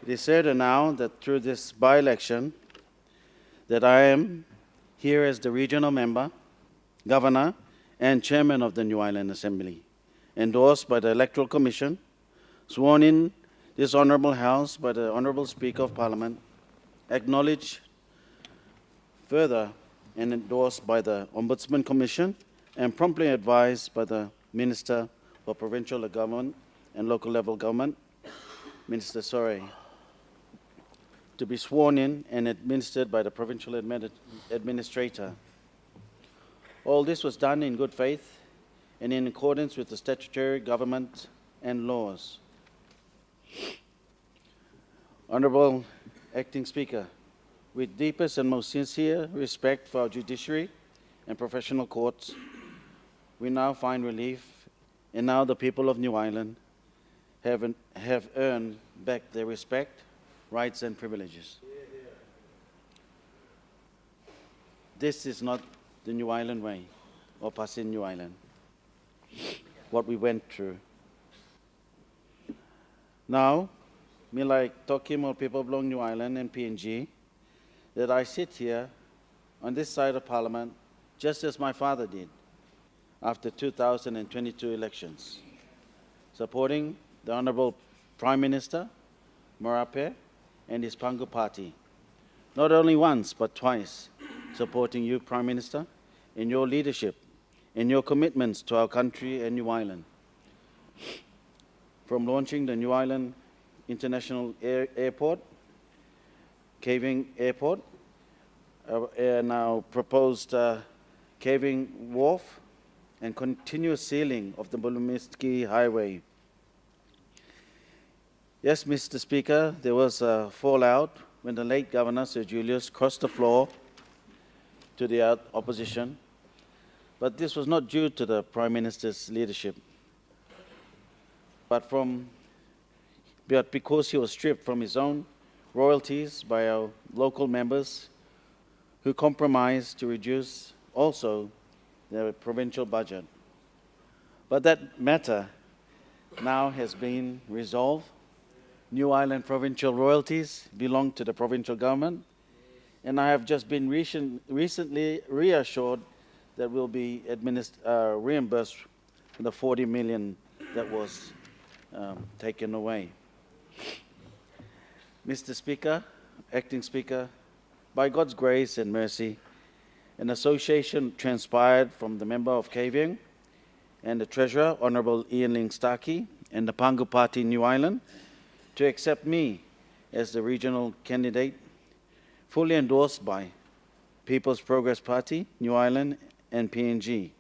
It is certain now that through this by-election that I am here as the Regional Member, Governor and Chairman of the New Ireland Assembly, endorsed by the Electoral Commission, sworn in this Honourable House by the Honourable Speaker of Parliament, acknowledged further and endorsed by the Ombudsman Commission, and promptly advised by the Minister for Provincial Government and Local Level Government, Minister Sorey, to be sworn in and administered by the Provincial Administrator. All this was done in good faith and in accordance with the statutory government and laws. Honourable Acting Speaker, with deepest and most sincere respect for our judiciary and professional courts, we now find relief, and now the people of New Ireland have earned back their respect, rights and privileges. This is not the New Ireland way, or Passin New Ireland, what we went through. Now, me like talking of people belong New Ireland and PNG, that I sit here on this side of Parliament just as my father did after 2022 elections, supporting the Honourable Prime Minister, Marape, and his Pangu party. Not only once, but twice, supporting you, Prime Minister, in your leadership, in your commitments to our country and New Ireland. From launching the New Ireland International Airport, Caving Airport, and our proposed Caving Wharf, and continuous sealing of the Bulumiski Highway. Yes, Mr. Speaker, there was a fallout when the late Governor, Sir Julius, crossed the floor to the opposition, but this was not due to the Prime Minister's leadership, but because he was stripped from his own royalties by our local members who compromised to reduce also the provincial budget. But that matter now has been resolved. New Ireland provincial royalties belong to the provincial government, and I have just been recently reassured that we'll be reimbursed for the 40 million that was taken away. Mr. Speaker, Acting Speaker, by God's grace and mercy, an association transpired from the member of Caving and the Treasurer, Honourable Ian Ling Starkey, and the Pangu Party New Ireland to accept me as the regional candidate, fully endorsed by People's Progress Party, New Ireland, and PNG.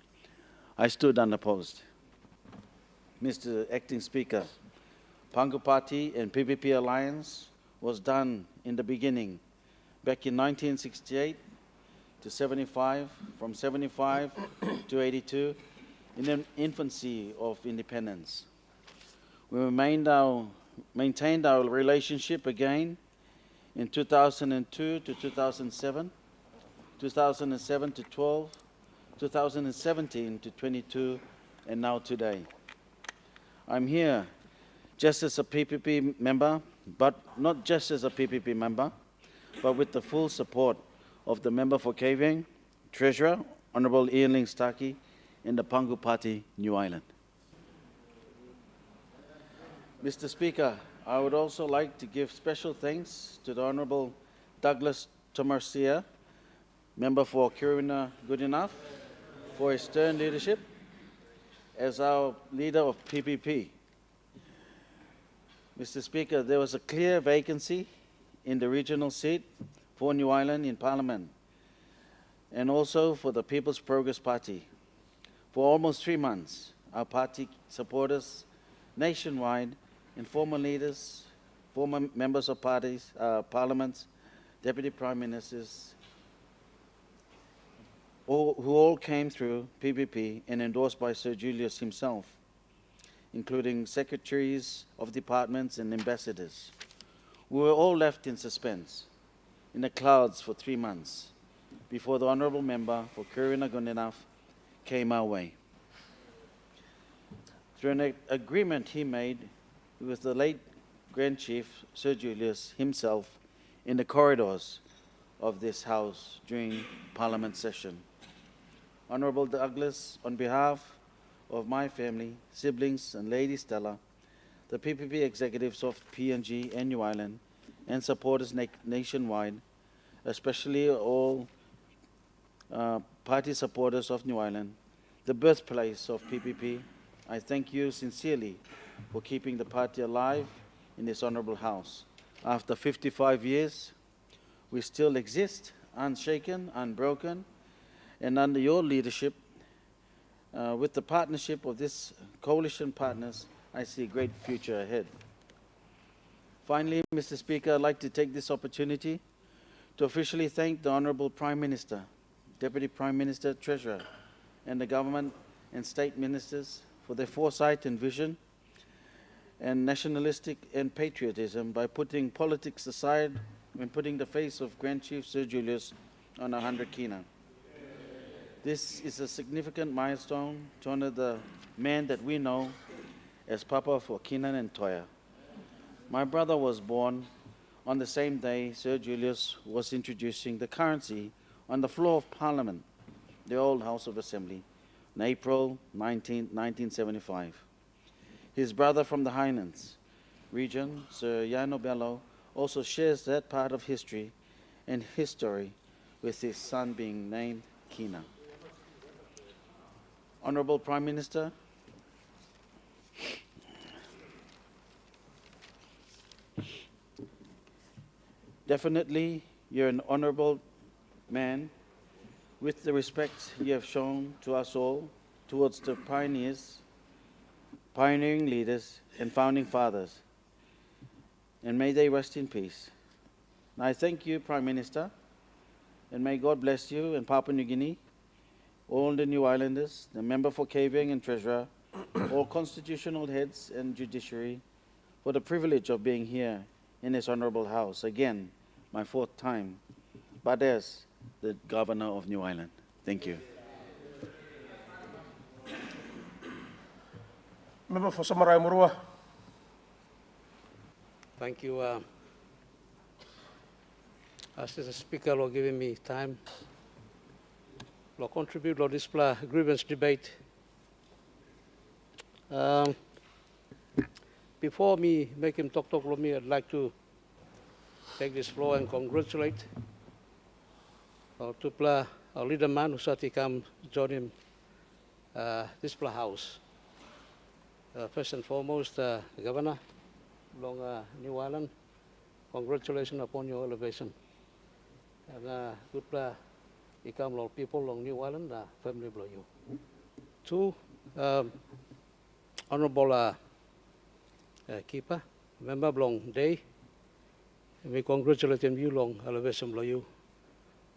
I stood unopposed. Mr. Acting Speaker, Pangu Party and PPP alliance was done in the beginning, back in 1968 to 75, from 75 to 82, in the infancy of independence. We maintained our relationship again in 2002 to 2007, 2007 to 12, 2017 to 22, and now today. I'm here just as a PPP member, but not just as a PPP member, but with the full support of the member for Caving, Treasurer, Honourable Ian Ling Starkey, and the Pangu Party, New Ireland. Mr. Speaker, I would also like to give special thanks to the Honourable Douglas Tomarcia, member for Kiruna Goodenough, for his stern leadership as our leader of PPP. Mr. Speaker, there was a clear vacancy in the regional seat for New Ireland in Parliament, and also for the People's Progress Party. For almost 3 months, our party supporters nationwide and former leaders, former members of parties, parliaments, deputy prime ministers, who all came through PPP and endorsed by Sir Julius himself, including secretaries of departments and ambassadors. We were all left in suspense, in the clouds for 3 months, before the honourable member for Kurina Gundenaf came our way. Through an agreement he made with the late Grand Chief Sir Julius himself in the corridors of this House during Parliament session. Honourable Douglas, on behalf of my family, siblings and Lady Stella, the PPP executives of PNG and New Ireland, and supporters nationwide, especially all party supporters of New Ireland, the birthplace of PPP, I thank you sincerely for keeping the party alive in this honourable House. After 55 years, we still exist, unshaken, unbroken, and under your leadership, with the partnership of this coalition partners, I see a great future ahead. Finally, Mr. Speaker, I'd like to take this opportunity to officially thank the Honourable Prime Minister, Deputy Prime Minister, Treasurer, and the government and state ministers for their foresight and vision and nationalistic and patriotism by putting politics aside and putting the face of Grand Chief Sir Julius on 100 kina. This is a significant milestone to honour the man that we know as Papa for Kinan and Toya. My brother was born on the same day Sir Julius was introducing the currency on the floor of Parliament, the old House of Assembly, in April 1975. His brother from the Highlands region, Sir Yano Bello, also shares that part of history and history with his son being named Kina. Honourable Prime Minister, definitely you're an honourable man with the respect you have shown to us all towards the pioneering leaders and founding fathers, and may they rest in peace. And I thank you, Prime Minister, and may God bless you and Papua New Guinea, all the New Islanders, the member for Kavieng and Treasurer, all constitutional heads and judiciary, for the privilege of being here in this honourable House. Again, my 4th time, but as the Governor of New Ireland. Thank you. Member for Samarai Murua. Thank you, Assistant Speaker, for giving me time. To contribute to this grievance debate. Before me make him talk to me, I'd like to take this floor and congratulate our leader man who said he come join him this House. First and foremost, Governor along New Ireland, congratulations upon your elevation. And good become a lot of people along New Ireland, family below you. 2, Honourable Keeper, member belong day. We congratulate you long elevation below you.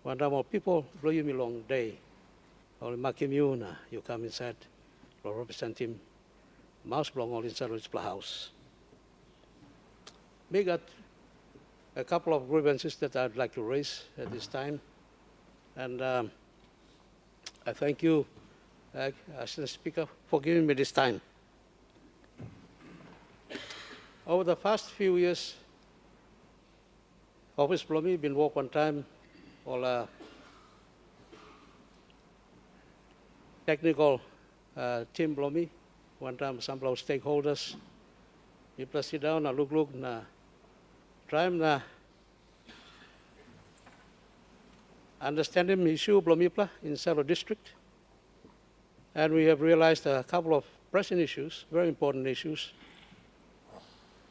One time more people below you long day. Only mark him you come inside, represent him. Mouse belong all inside of this House. We got a couple of grievances that I'd like to raise at this time. And I thank you, Assistant Speaker, for giving me this time. Over the past few years, Office below me been work one time, all technical team below me, one time some of stakeholders. We plus sit down, look, try and understanding issue Blomipla in several districts. And we have realized a couple of pressing issues, very important issues.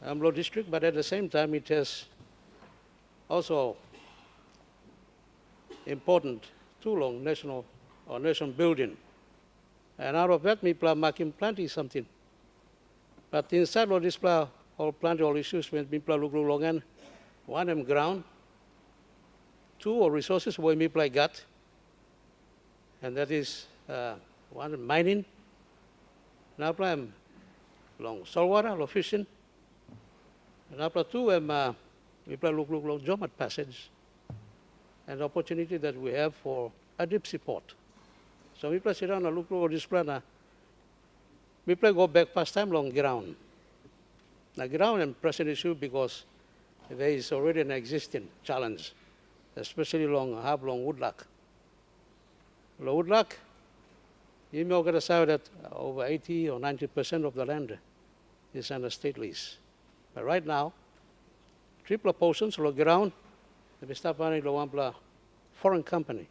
Amlo district, but at the same time it has also important long national or nation building. And out of that, we plan making plenty something. But inside of this plan, all plenty all issues when we plan look long, one ground, 2 or resources where we play got, and that is one mining, napla long saltwater, long fishing, napla two we play look long Jomat passage, and the opportunity that we have for a deep sea port. So we play sit down and look this plan. We play go back past time long ground. Now ground and present issue because there is already an existing challenge, especially long woodluck. Long woodluck, you may get a that over 80 or 90% of the land is under state lease. But right now, triple portions long ground, we start running the one foreign company.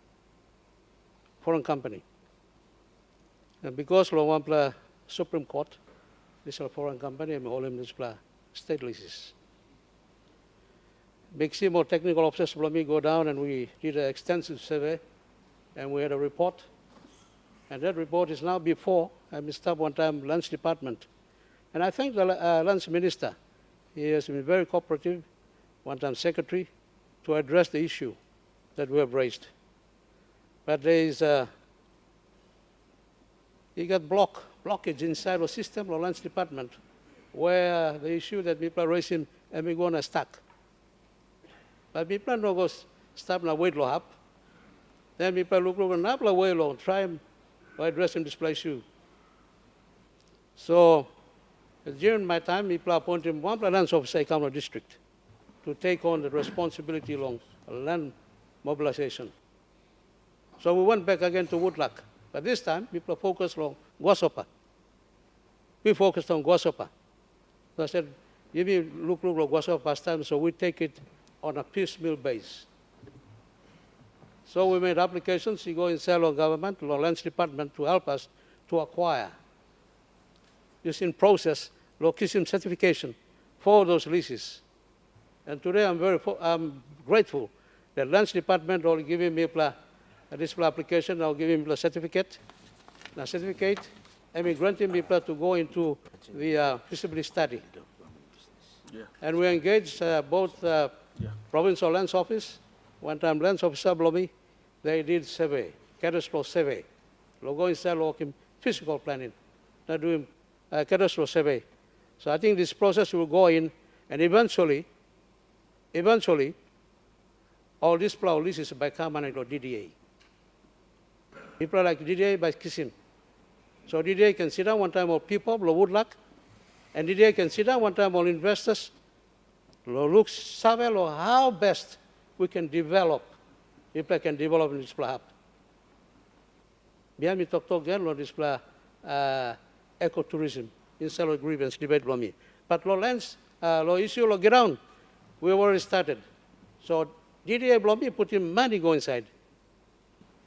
And because long one Supreme Court, this is a foreign company, and all of this state leases. Big C more technical officers will me go down, and we did an extensive survey, and we had a report. And that report is now before Mr. one time Lands Department. And I thank the Lands Minister. He has been very cooperative, one time Secretary, to address the issue that we have raised. But there is he got blockage inside the system of Lands Department, where the issue that people are raising and we're going to stuck. But people no go stop na wait lo up. Then people look na la way long try by addressing this issue. So during my time, people appointed one lands officer come to district to take on the responsibility along land mobilization. So we went back again to woodluck. But this time, people focused on Guasopa. We focused on Guasopa. So I said, give me look at Guasopa past time, so we take it on a piecemeal base. So we made applications. We go in Salo government, the Lands Department, to help us to acquire. It's in process, location certification for those leases. And today I'm grateful that Lands Department will give me this application. I'll give him a certificate. Now certificate, and we grant him to go into the feasibility study. Yeah. And we engaged both provincial lands office, one time lands officer below me, they did survey, cadastral survey. Logo inside working physical planning, not doing cadastral survey. So I think this process will go in, and eventually, all these plow leases by permanent or DDA. People like DDA by kissing. So DDA can sit down one time on people, woodluck, and DDA can sit down one time on investors, look survey how best we can develop, people can develop in this plan. Biar me talk again on this plan ecotourism instead of grievance debate with me. But lands, issue ground, we already started. So DDA below me put in money go inside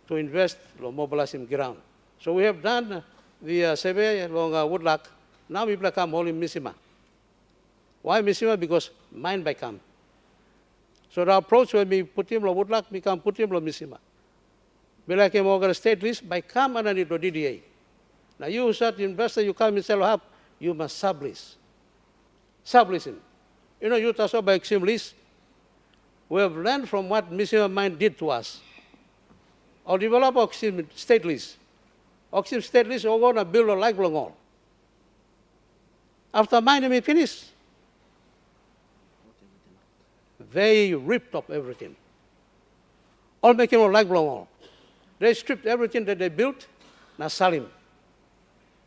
to invest, mobilize in ground. So we have done the survey along woodluck. Now people come all in Missima. Why Missima? Because mine by come. So the approach when we put him on woodluck, we can put him on Missima. We like him over state list by come underneath the DDA. Now you start investor, you come and sell up, you must sublease. Sublease him. You know, you also by extreme lease. We have learned from what Missima mine did to us. Or develop Oxim state lease. Oxim state lease, we're going to build a like long. After mining we finish, they ripped up everything. All making a like long. They stripped everything that they built, now sell him.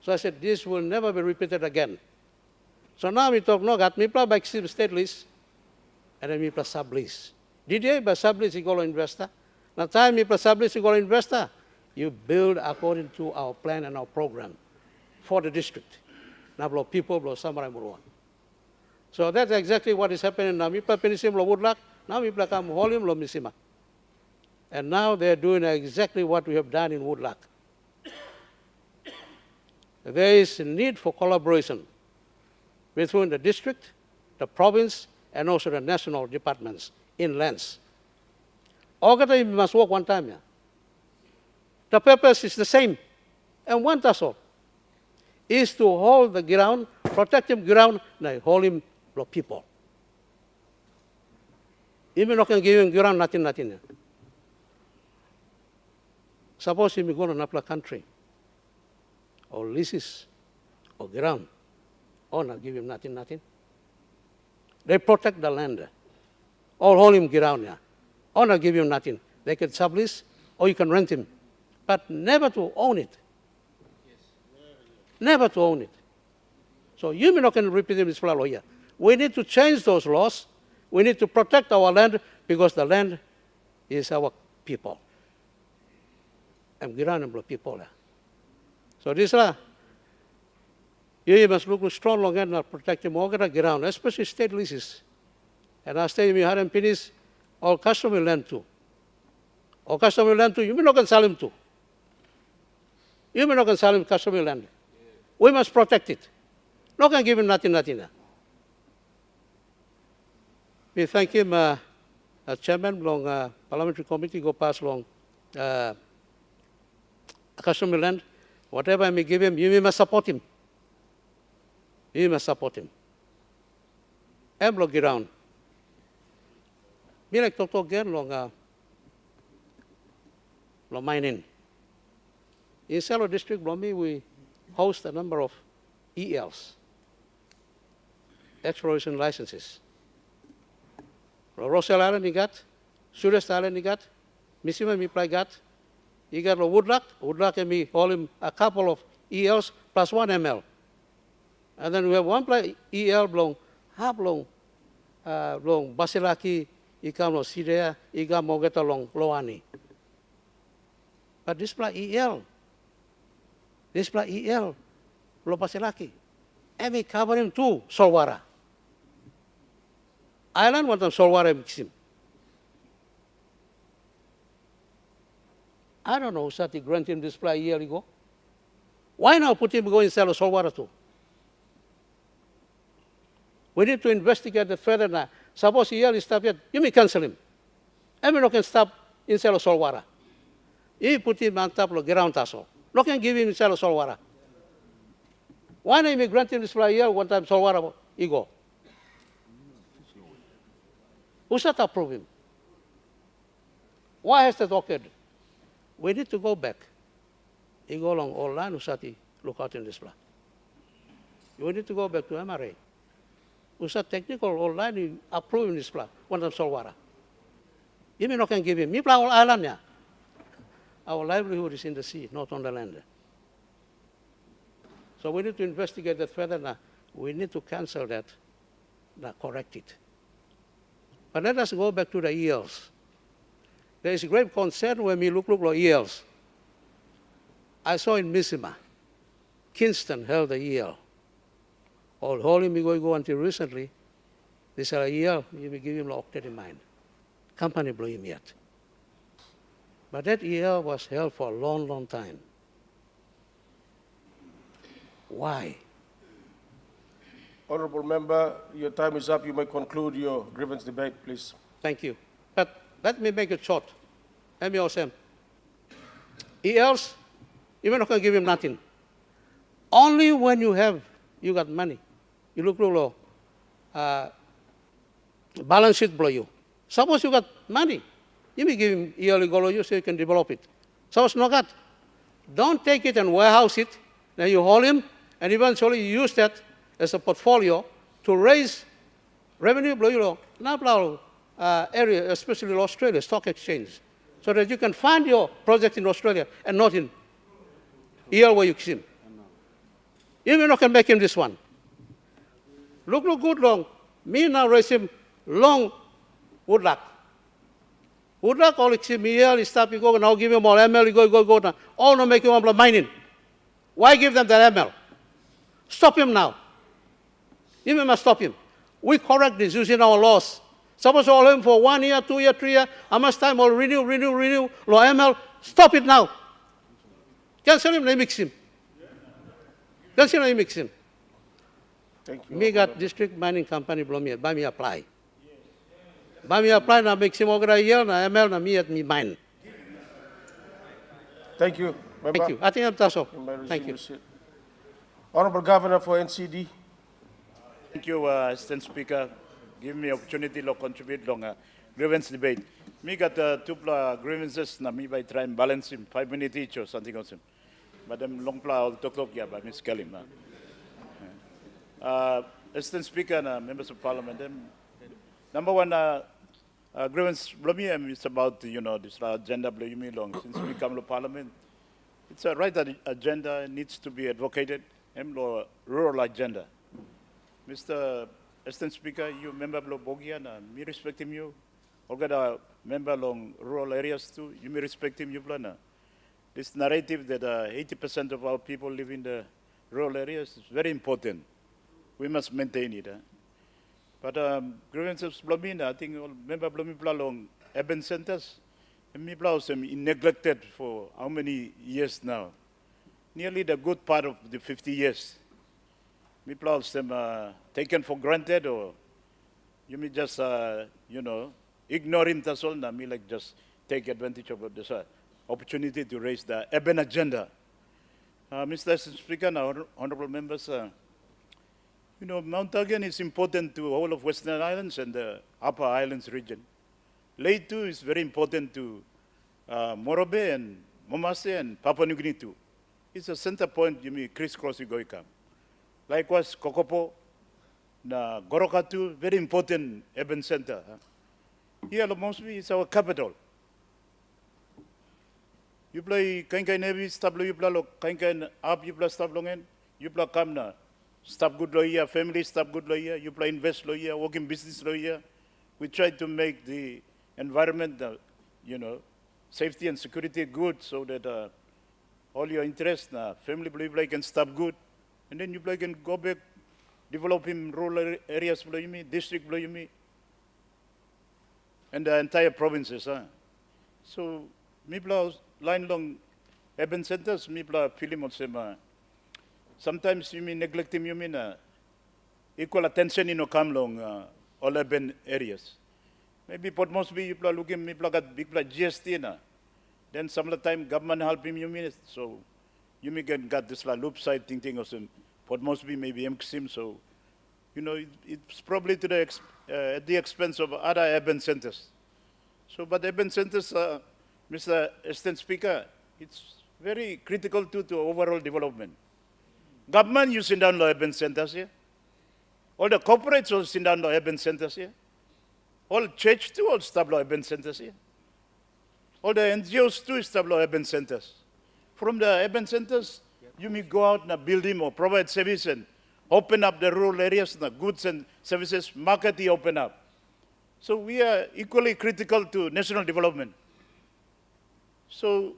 So I said, this will never be repeated again. So now we talk, no, got me by Oxim state lease, and then me plus sublease. DDA by sublease, you go investor. Now, time you establish you go investor, you build according to our plan and our program for the district. Now, blow people, blow samurai murua. So that's exactly what is happening now. We pinisim lo woodluck, now we come volume lo misima. And now they're doing exactly what we have done in woodluck. There is a need for collaboration between the district, the province, and also the national departments in lands. All we must work one time. Yeah. The purpose is the same. And one task is to hold the ground, protect the ground, and hold him people. Even not can give him ground, nothing. Suppose him go to Napla country, or leases, or ground, owner give him nothing. They protect the land, or hold him ground, yeah. Owner give him nothing. They can sublease, or you can rent him, but never to own it. Never to own it. So you may not can repeat this law here. We need to change those laws. We need to protect our land because the land is our people. And Guinea people. So this law, you must look strong long and protect the mortgage ground, especially state leases. And I say we hadn't finished all customary land too. All customary land too, you may not can sell him too. You may not can sell him customary land. We must protect it. No can give him nothing. We thank him, Chairman, long Parliamentary Committee go pass long customary land. Whatever I may give him, you must support him. You must support him. And block around. Me like talk again long mining. In Salo District, we host a number of ELs, exploration licenses. Rossell Island he got, Surest Island he got, Missima Miplai got, he got Woodlock and me call him a couple of ELs plus 1 ML. And then we have one play EL long, half long Basilaki, Ikam lo Sidea, Ikam Mogeta long Loani. But this play EL, lo Basilaki, and we cover him too, Solwara. Island want them Solwara mix him. I don't know who started granting him this play a year ago. Why now put him go and sell Solwara too? We need to investigate that further now. Suppose EL is stop yet, you may cancel him. And we can stop in sell Solwara. You put him on top of the ground tassel. No can give him sell Solwara. Why not you grant him this play a year, one time Solwara ego? Who should approve him? Why has that occurred? We need to go back. You go along all line, Usati, look out in this plan. We need to go back to MRA. Usat technical all line, you approve in this plan, one of Solwara. You may not can give him. Me plan all island, yeah. Our livelihood is in the sea, not on the land. So we need to investigate that further now. We need to cancel that, correct it. But let us go back to the ELs. There is great concern when we look at ELs. I saw in Missima, Kingston held the EL. All holy me go until recently, they said a EL, you will give him octet in mind. Company blew him yet. But that EL was held for a long time. Why? Honorable Member, your time is up. You may conclude your grievance debate, please. Thank you. But let me make it short. Let me also ELs, you're not going to give him nothing. Only when you got money. You look low, balance sheet blow you. Suppose you got money, you may give him yearly goal you so you can develop it. Suppose no got, don't take it and warehouse it. Then you hold him, and eventually you use that as a portfolio to raise revenue blow you now area, especially Australia, stock exchange, so that you can fund your project in Australia and not in EL where you see. You may not can make him this one. Look good long. Me now raise him long Woodlock. Woodlock all him EL stop you go now give him all ML you go now. All no make him one mining. Why give them that ML? Stop him now. You must stop him. We correct this using our laws. Suppose all him for 1 year, 2 year, 3 year, how much time all renew, law ML, stop it now. Cancel him, they mix him. Cancel him, they mix him. Thank you. Me got district mining company blow me, buy me apply. Buy me apply, now mix him over a year, now ML, now me at me mine. Thank you, Member. Thank you. I think that's all. Thank you. Honorable Governor for NCD. Thank you, Assistant Speaker, giving me opportunity to contribute long grievance debate. Me got two grievances, na me by try and balance him 5 minutes each or something else. But them long pla all talk yeah, by Miss Kelly. Assistant Speaker and members of Parliament. Number one grievance is about this agenda me long since we come to Parliament. It's a right agenda needs to be advocated. Rural agenda. Mr. Assistant Speaker, you member of Bogian, me respect him you. Olga member along rural areas too, you may respect him, you plan. This narrative that 80% of our people live in the rural areas is very important. We must maintain it. But grievances Blomina, I think all member Blomina along urban centers, and me neglected for how many years now? Nearly the good part of the 50 years. Me them taken for granted, or you may just ignore him, that's all. Me like just take advantage of this opportunity to raise the urban agenda. Mr. Speaker, honorable members, Mount Again is important to all of Western Islands and the Upper Islands region. Ley too is very important to Morobe and Momase and Papua New Guinea too. It's a center point, you mean crisscross Goikam. Likewise, Kokopo, na Goroka too, very important urban center. Here, Mosby is our capital. You play Kankai Navy, stablo you play Kankai up, you play stablongen, you play Kamna, stab good lawyer, family stab good lawyer, you play invest lawyer, working business lawyer. We try to make the environment, safety and security good so that all your interests, family play can stab good, and then you play can go back, develop in rural areas, district, and the entire provinces. So, me line long urban centers, me feeling also sometimes you mean neglecting you mean equal attention come long all urban areas. Maybe Port Moresby you looking me got big GST na. Then some of the time government helping you mean so you may get this loop side thing or some Port Moresby maybe MXIM, so it's probably to the at the expense of other urban centers. So, but urban centers, Mr. Assistant Speaker, it's very critical to overall development. Government using down the urban centers here. All the corporates also sitting down the urban centers here. All church too all establish urban centers here. All the NGOs too establish urban centers. From the urban centers, you may go out and build them or provide service and open up the rural areas, the goods and services, market open up. So we are equally critical to national development. So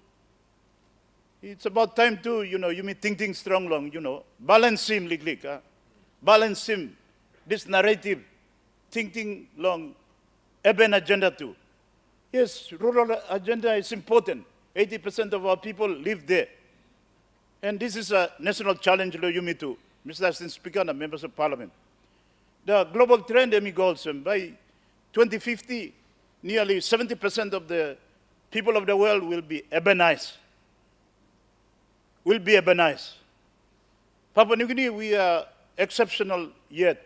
it's about time too, you may thinking strong long, balance him, balance him, this narrative, thinking long, urban agenda too. Yes, rural agenda is important. 80% of our people live there. And this is a national challenge, Yumi too, Mr. Assistant Speaker and members of Parliament. The global trend, goals, by 2050, nearly 70% of the people of the world will be urbanized. Papua New Guinea, we are exceptional yet.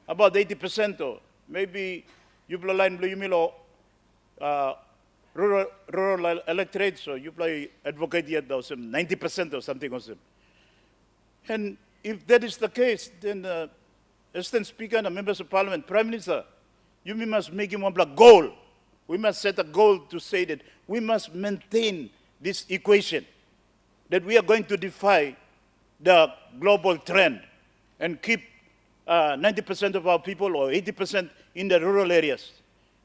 About 80% or maybe you play line blue milo rural electorate, so you play advocate yet or some 90% or something or some. And if that is the case, then Assistant Speaker and members of Parliament, Prime Minister, you must make him one goal. We must set a goal to say that we must maintain this equation, that we are going to defy the global trend and keep 90% of our people or 80% in the rural areas.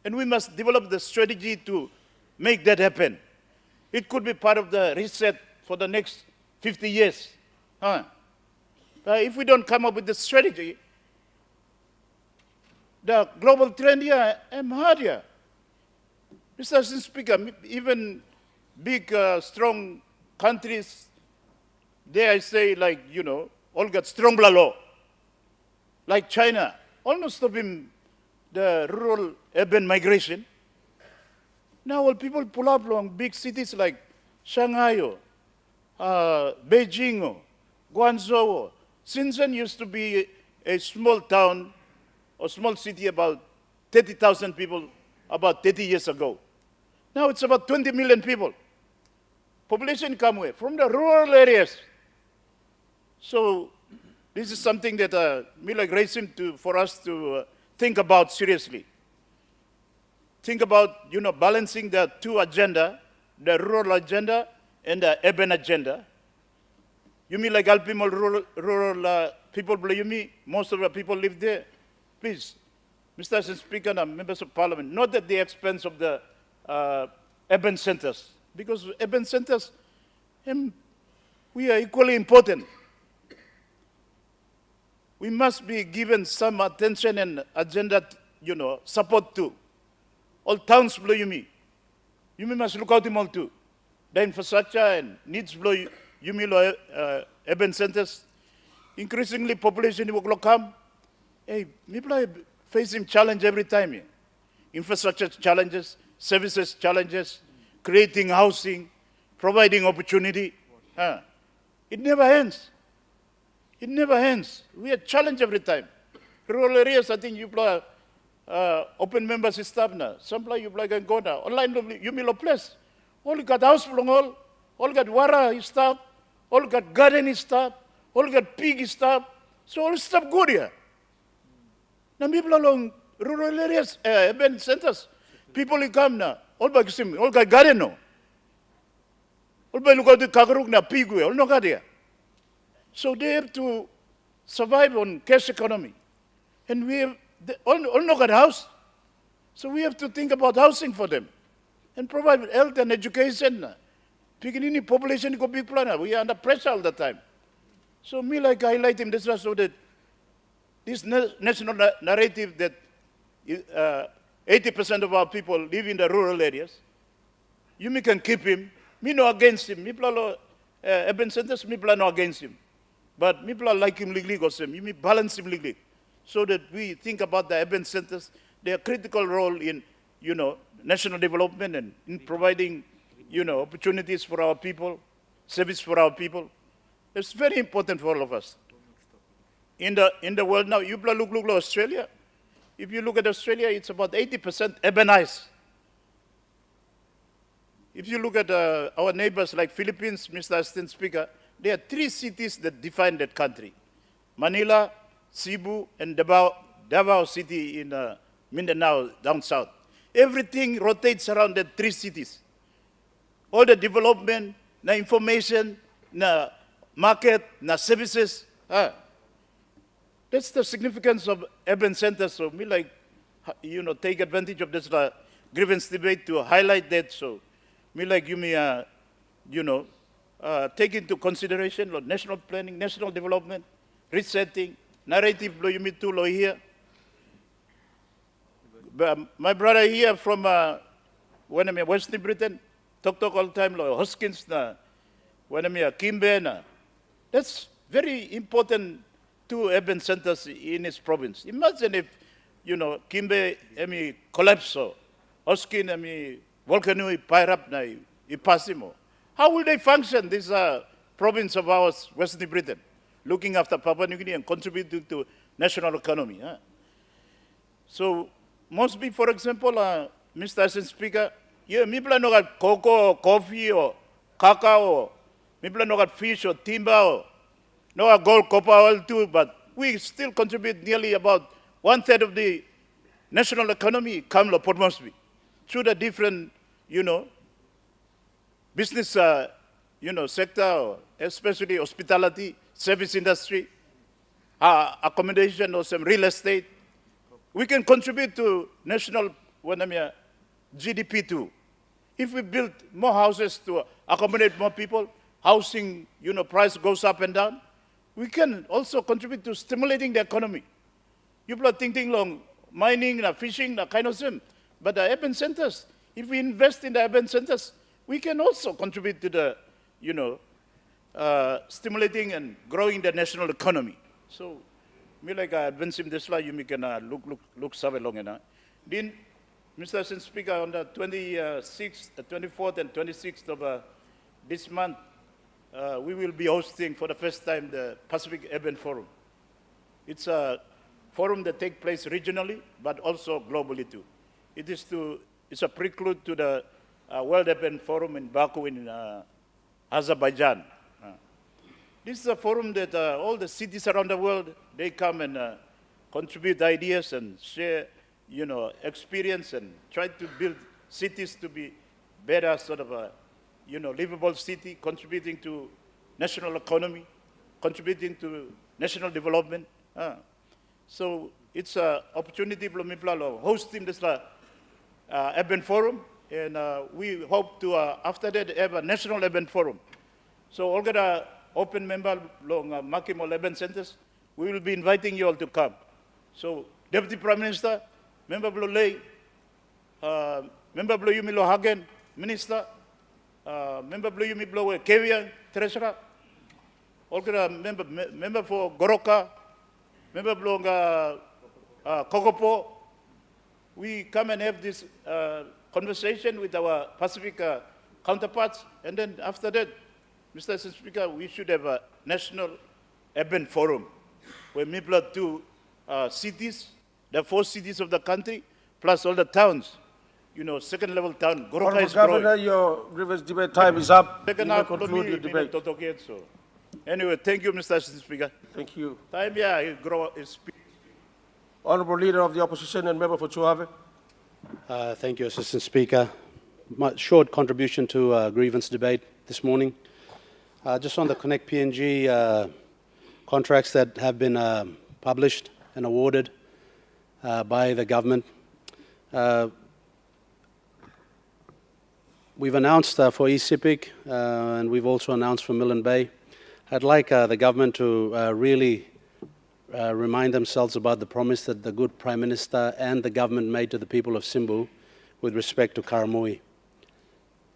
And we must develop the strategy to make that happen. It could be part of the reset for the next 50 years. If we don't come up with the strategy, the global trend here is hard here. Mr. Assistant Speaker, even big, strong countries, they I say all got strong law. Like China, almost stopping the rural urban migration. Now all people pull up along big cities like Shanghai, Beijing, Guangzhou. Shenzhen used to be a small town or small city about 30,000 people about 30 years ago. Now it's about 20 million people. Population come where? From the rural areas. So this is something that we like raising for us to think about seriously. Think about, balancing the two agenda, the rural agenda and the urban agenda. You mean like helping all rural people, you mean most of the people live there? Please, Mr. Assistant Speaker and members of Parliament, not at the expense of the urban centers, because urban centers, we are equally important. We must be given some attention and agenda, support too. All towns blow you must look out them all too. The infrastructure and needs blow urban centers. Increasingly population will come. Hey, people are facing challenge every time here. Infrastructure challenges, services challenges, creating housing, providing opportunity. It never ends. It never ends. We are challenged every time. Rural areas, I think you play open members staff now. Some play you play can go now. Online you mean place. All got house all got wara staff, all got garden staff, all got pig staff. So all stuff good here. Now people along rural areas, urban centers, people who come now, all got garden now. All by look at the kagaruk na pig all no got here. So they have to survive on cash economy. And we have, all no got house. So we have to think about housing for them and provide health and education. Beginning population go big plan. We are under pressure all the time. So me like highlighting this so that this national narrative that 80% of our people live in the rural areas, you can keep him. Me no against him. Me plan urban centers, me plan no against him. But me plan like him legally or you me balance him legally. So that we think about the urban centers, their critical role in, national development and in providing, opportunities for our people, service for our people. It's very important for all of us. In the world now, you look at Australia. If you look at Australia, it's about 80% urbanized. If you look at our neighbors like Philippines, Mr. Assistant Speaker, there are 3 cities that define that country. Manila, Cebu, and Davao City in Mindanao, down south. Everything rotates around the 3 cities. All the development, the information, the market, the services. That's the significance of urban centers. So we take advantage of this grievance debate to highlight that. So me take into consideration national planning, national development, resetting, narrative too here. But my brother here from Western Britain, talk all the time, Hoskins, Kimbe, that's very important to urban centers in his province. Imagine if, Kimbe, collapse, Hoskin, volcano, Pirap, Ipasimo. How will they function, this province of ours, Western Britain, looking after Papua New Guinea and contributing to national economy? So, mostly, for example, Mr. Assistant Speaker, people no got cocoa or coffee or cacao, people no got fish or timber or no got gold, copper, all too, but we still contribute nearly about 1/3 of the national economy come to Port Moresby through the different, business, sector, or especially hospitality, service industry, accommodation or some real estate. We can contribute to national GDP too. If we build more houses to accommodate more people, housing, price goes up and down, we can also contribute to stimulating the economy. People are thinking long, mining, fishing, kind of thing. But the urban centers, if we invest in the urban centers, we can also contribute to the, stimulating and growing the national economy. So, me like I advance him this slide, you can look savvy long enough. Then, Mr. Assistant Speaker, on the 26th, 24th, and 26th of this month, we will be hosting for the first time the Pacific Urban Forum. It's a forum that takes place regionally, but also globally too. It's a prelude to the World Urban Forum in Baku in Azerbaijan. This is a forum that all the cities around the world, they come and contribute ideas and share, experience and try to build cities to be better, sort of a, livable city, contributing to national economy, contributing to national development. So it's an opportunity for me to host this urban forum, and we hope to, after that, have a national urban forum. So all the open member long Makimo urban centers, we will be inviting you all to come. So Deputy Prime Minister, Member Blolei, Member Bloyumilo Hagen, Minister, Member Bloyumi Blowe Kevian, Treasurer, all the member for Goroka, Member Blonga Kokopo, we come and have this conversation with our Pacific counterparts, and then after that, Mr. Speaker, we should have a national urban forum where people do cities, the 4 cities of the country, plus all the towns, second level town. Goroka is Governor, growing. your grievance debate time is up. Second You may half, conclude your debate. so. Anyway, thank you, Mr. Speaker. Thank you. Time, yeah, you grow is. Honorable Leader of the Opposition and Member for Chuave. Thank you, Assistant Speaker. My short contribution to grievance debate this morning. Just on the Connect PNG contracts that have been published and awarded by the government. We've announced for ECIPIC and we've also announced for Millen Bay. I'd like the government to really remind themselves about the promise that the good Prime Minister and the government made to the people of Simbu with respect to Karamui.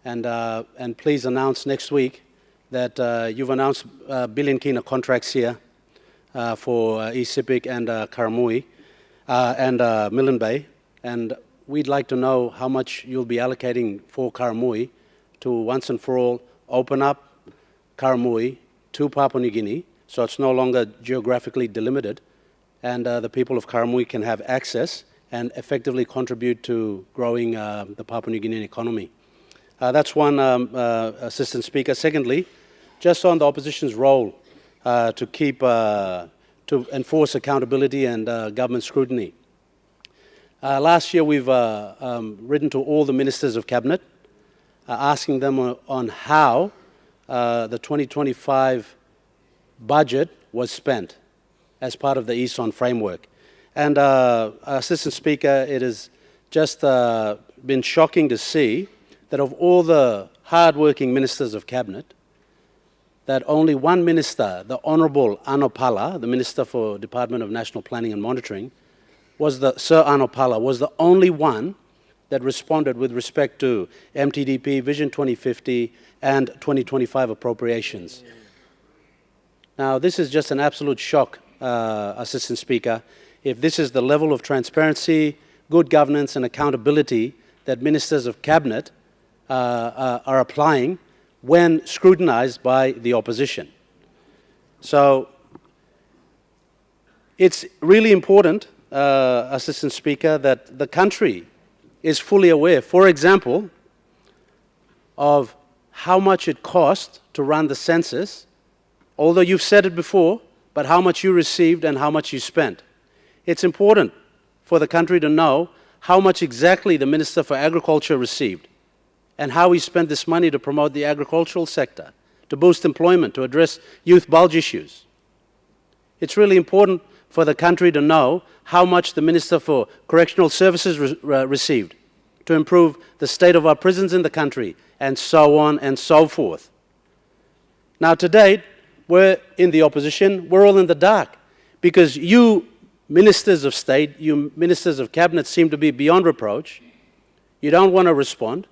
And please announce next week that you've announced billion kina contracts here for ECIPIC and Karamui and Millen Bay. And we'd like to know how much you'll be allocating for Karamui to once and for all open up Karamui to Papua New Guinea, so it's no longer geographically delimited, and the people of Karamui can have access and effectively contribute to growing the Papua New Guinean economy. That's one, Assistant Speaker. Secondly, just on the opposition's role to keep, to enforce accountability and government scrutiny. Last year we've written to all the ministers of cabinet asking them on how the 2025 budget was spent as part of the ESON framework. And Assistant Speaker, it has just been shocking to see that of all the hard-working ministers of cabinet, that only one minister, the Honourable Anopala, the Minister for Department of National Planning and Monitoring, Sir Anopala, was the only one that responded with respect to MTDP, Vision 2050, and 2025 appropriations. Now, this is just an absolute shock, Assistant Speaker. If this is the level of transparency, good governance, and accountability that ministers of cabinet are applying when scrutinized by the opposition. So, it's really important, Assistant Speaker, that the country is fully aware, for example, of how much it cost to run the census, although you've said it before, but how much you received and how much you spent. It's important for the country to know how much exactly the Minister for Agriculture received and how he spent this money to promote the agricultural sector, to boost employment, to address youth bulge issues. It's really important for the country to know how much the Minister for Correctional Services received to improve the state of our prisons in the country, and so on and so forth. Now, to date, we're in the opposition, we're all in the dark, because you ministers of state, you ministers of cabinet seem to be beyond reproach. You don't want to respond.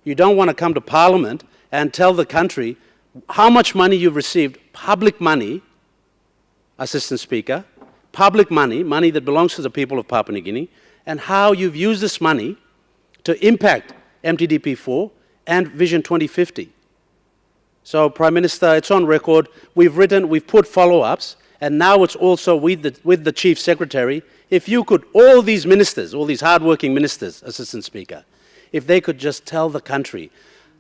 You don't want to come to Parliament and tell the country how much money you've received, public money, Assistant Speaker, public money, money that belongs to the people of Papua New Guinea, and how you've used this money to impact MTDP4 and Vision 2050. So, Prime Minister, it's on record. We've put follow-ups, and now it's also with the Chief Secretary. If you could, all these ministers, all these hard-working ministers, Assistant Speaker, if they could just tell the country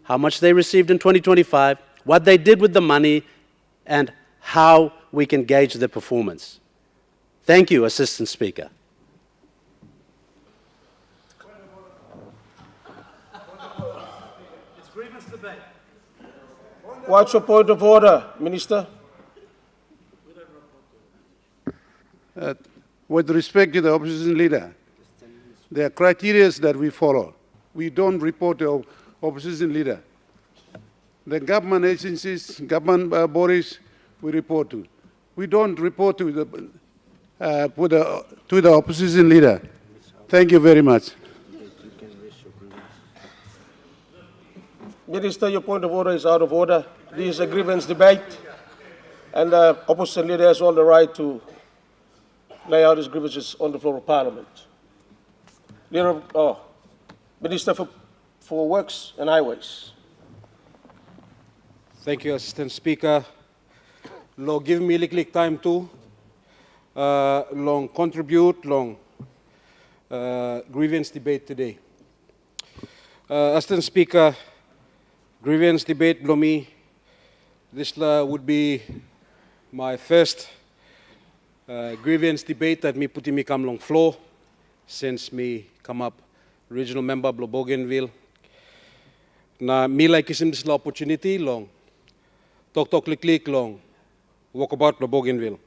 how much they received in 2025, what they did with the money, and how we can gauge their performance. Thank you, Assistant Speaker. What's your point of order, Minister? With respect to the opposition leader, there are criteria that we follow. We don't report the opposition leader. The government agencies, government bodies, we report to. We don't report to the opposition leader. Thank you very much. Minister, your point of order is out of order. This is a grievance debate, and the opposition leader has all the right to lay out his grievances on the floor of Parliament. Minister for Works and Highways. Thank you, Assistant Speaker. Lo give me little time to long contribute long grievance debate today. Assistant Speaker, grievance debate below me. This would be my first grievance debate that me putting me come long floor since me come up regional member of Bougainville. Na me like isim this opportunity long talk click long walk about Bougainville.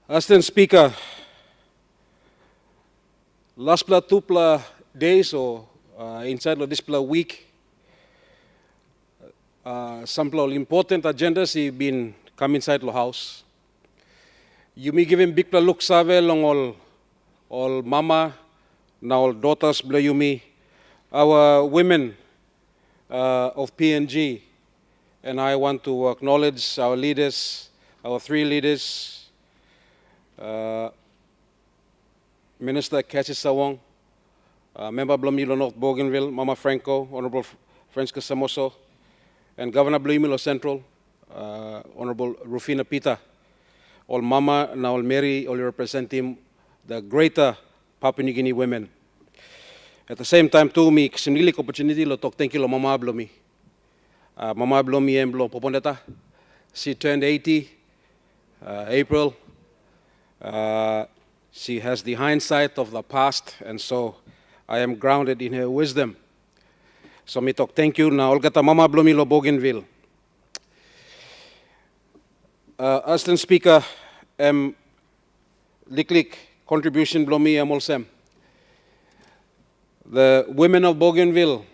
Assistant Speaker, last two days or inside of this week, some important agendas have been come inside the house. You may give him big look save long all mama, now all daughters bla yumi, our women of PNG, and I want to acknowledge our leaders, our three leaders, Minister Cassie Sawong, Member Blomilo North Bougainville, Mama Franco, Honorable Francisco Samoso, and Governor Blomilo Central, Honorable Rufina Pita, all Mama, now all Mary, all representing the greater Papua New Guinea women. At the same time, too, me simili opportunity lo talk thank you lo Mama Blomi. Mama Blomi and Blo Popondeta. She turned 80 April. She has the hindsight of the past, and so I am grounded in her wisdom. So me talk thank you na Olgata Mama Blomi lo Bougainville. Assistant Speaker, liklik contribution Blomi Amolsem. The women of Bougainville,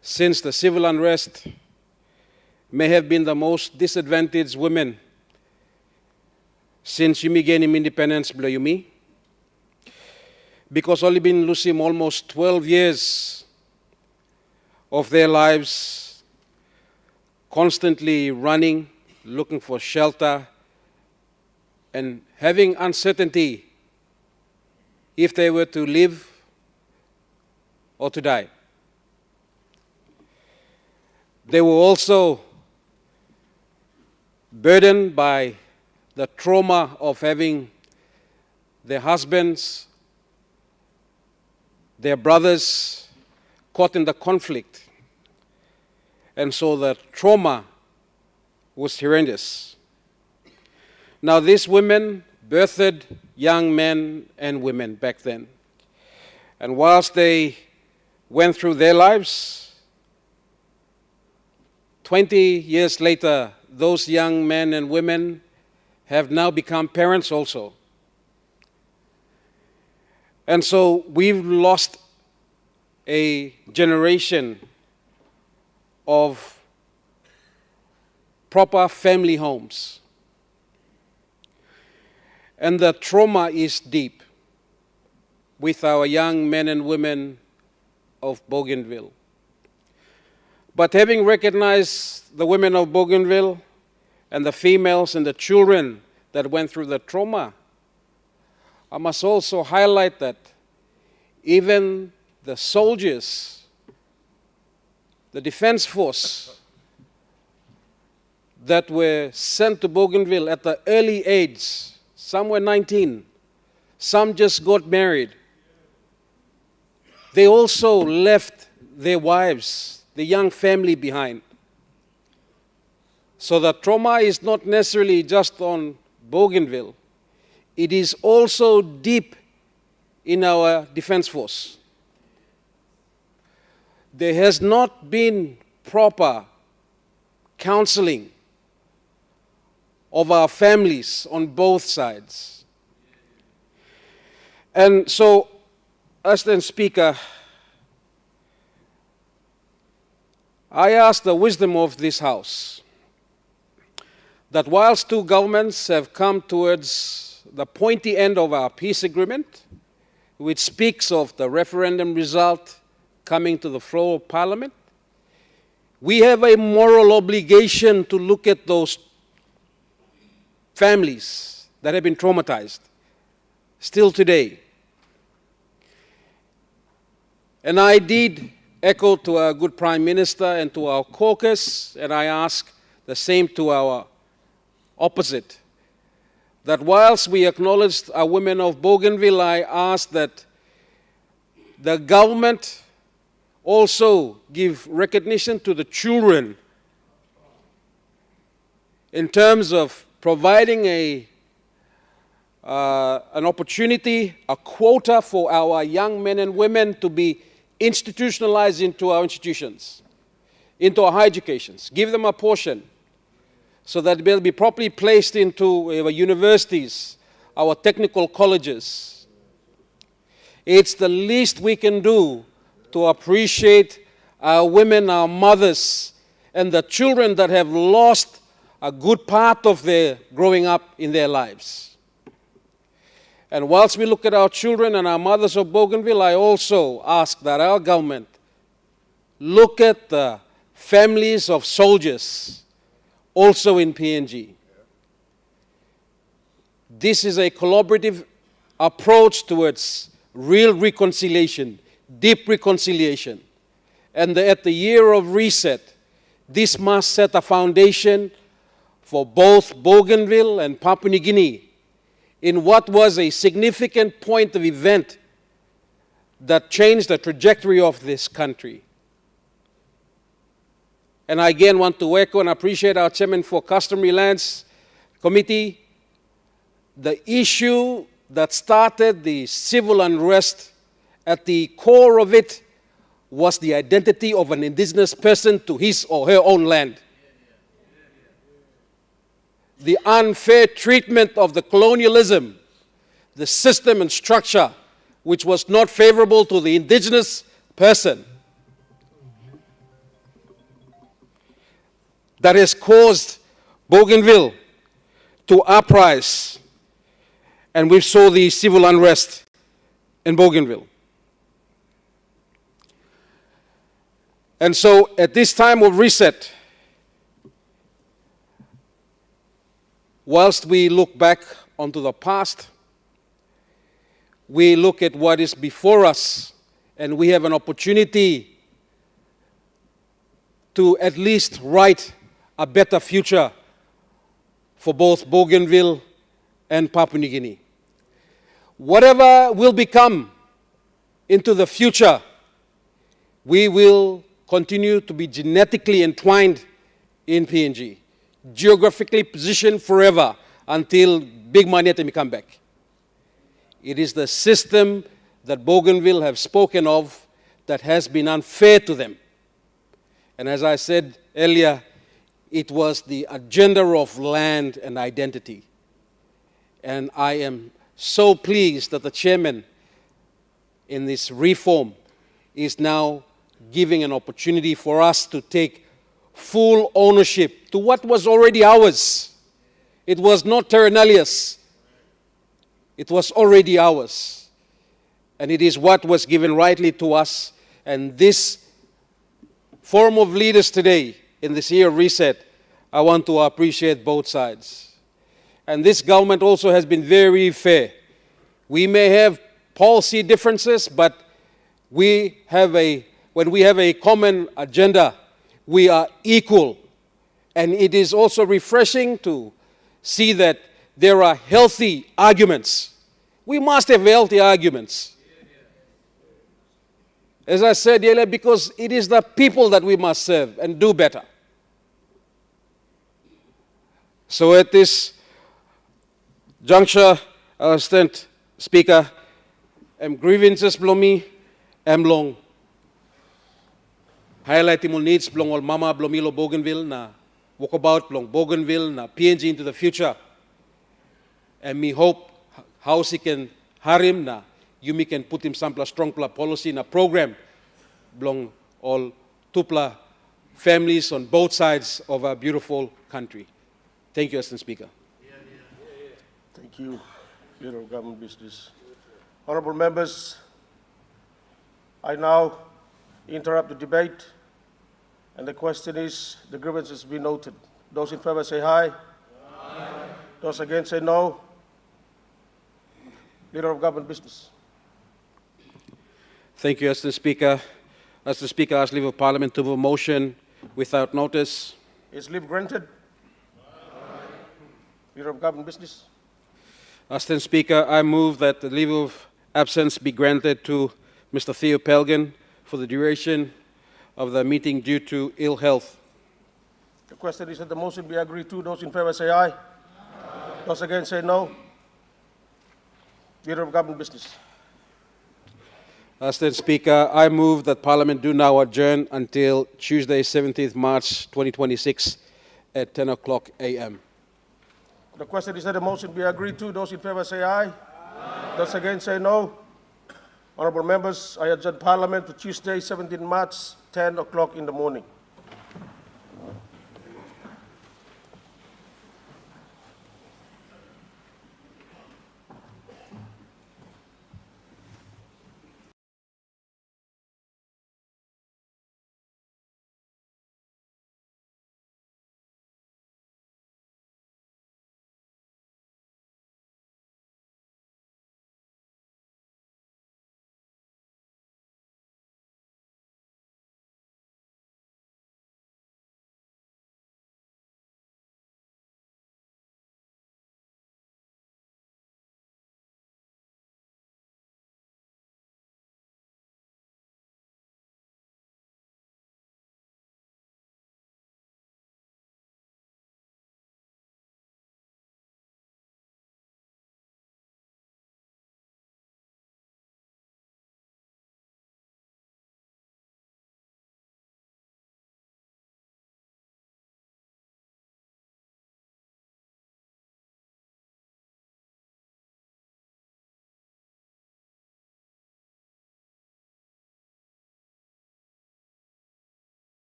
since the civil unrest, may have been the most disadvantaged women since Yumi gained independence, Yumi, because only been losing almost 12 years of their lives, constantly running, looking for shelter, and having uncertainty if they were to live or to die. They were also burdened by the trauma of having their husbands, their brothers caught in the conflict. And so the trauma was horrendous. Now these women birthed young men and women back then. And whilst they went through their lives, 20 years later, those young men and women have now become parents also. And so we've lost a generation of proper family homes. And the trauma is deep with our young men and women of Bougainville. But having recognized the women of Bougainville and the females and the children that went through the trauma, I must also highlight that even the soldiers, the defense force that were sent to Bougainville at the early age, some were 19, Some just got married. They also left their wives, the young family behind. So the trauma is not necessarily just on Bougainville. It is also deep in our defense force. There has not been proper counseling of our families on both sides. And so, as the Speaker, I ask the wisdom of this House that whilst two governments have come towards the pointy end of our peace agreement, which speaks of the referendum result coming to the floor of Parliament, we have a moral obligation to look at those families that have been traumatized still today. And I did echo to our good Prime Minister and to our caucus, and I ask the same to our opposite, that whilst we acknowledged our women of Bougainville, I ask that the government also give recognition to the children in terms of providing an opportunity, a quota for our young men and women to be institutionalized into our institutions, into our higher educations. Give them a portion so that they'll be properly placed into our universities, our technical colleges. It's the least we can do to appreciate our women, our mothers, and the children that have lost a good part of their growing up in their lives. And whilst we look at our children and our mothers of Bougainville, I also ask that our government look at the families of soldiers also in PNG. This is a collaborative approach towards real reconciliation, deep reconciliation. And at the year of reset, this must set a foundation for both Bougainville and Papua New Guinea in what was a significant point of event that changed the trajectory of this country. And I again want to echo and appreciate our Chairman for Customary Lands Committee. The issue that started the civil unrest, at the core of it was the identity of an indigenous person to his or her own land. The unfair treatment of the colonialism, the system and structure which was not favorable to the indigenous person, that has caused Bougainville to uprise, and we saw the civil unrest in Bougainville. And so at this time of reset, whilst we look back onto the past, we look at what is before us, and we have an opportunity to at least write a better future for both Bougainville and Papua New Guinea. Whatever will become into the future, we will continue to be genetically entwined in PNG, geographically positioned forever until Big Maniata may come back. It is the system that Bougainville have spoken of that has been unfair to them. And as I said earlier, it was the agenda of land and identity. And I am so pleased that the chairman in this reform is now giving an opportunity for us to take full ownership to what was already ours. It was not terra nullius. It was already ours. And it is what was given rightly to us. And this forum of leaders today, in this year of reset, I want to appreciate both sides. And this government also has been very fair. We may have policy differences, but when we have a common agenda, we are equal. And it is also refreshing to see that there are healthy arguments We must have healthy arguments. As I said earlier, because it is the people that we must serve and do better. So at this juncture, Assistant Speaker, grievances belong me, long highlighting more needs belong all mama blomilo Bougainville na walkabout belong Bougainville na PNG into the future. And me hope how he can harim na you can put him some strong policy in a program belong all tupla families on both sides of our beautiful country. Thank you, Assistant Speaker. Thank you, Leader of Government Business. Honorable members, I now interrupt the debate, and the question is, the grievance has been noted. Those in favor say aye. Aye. Those against say no. Leader of Government Business. Thank you, Assistant Speaker. Assistant Speaker, I ask leave of Parliament to move a motion without notice. Is leave granted? Leader of Government Business. Assistant Speaker, I move that the leave of absence be granted to Mr. Theo Pelgin for the duration of the meeting due to ill health. The question is that the motion be agreed to. Those in favor say aye. Aye. Those against say no. Leader of Government Business. Assistant Speaker, I move that Parliament do now adjourn until Tuesday, 17th March 2026 at 10 o'clock a.m. The question is that the motion be agreed to. Those in favor say aye. Aye. Those against say no. Honorable members, I adjourn Parliament to Tuesday, 17 March, 10 o'clock in the morning.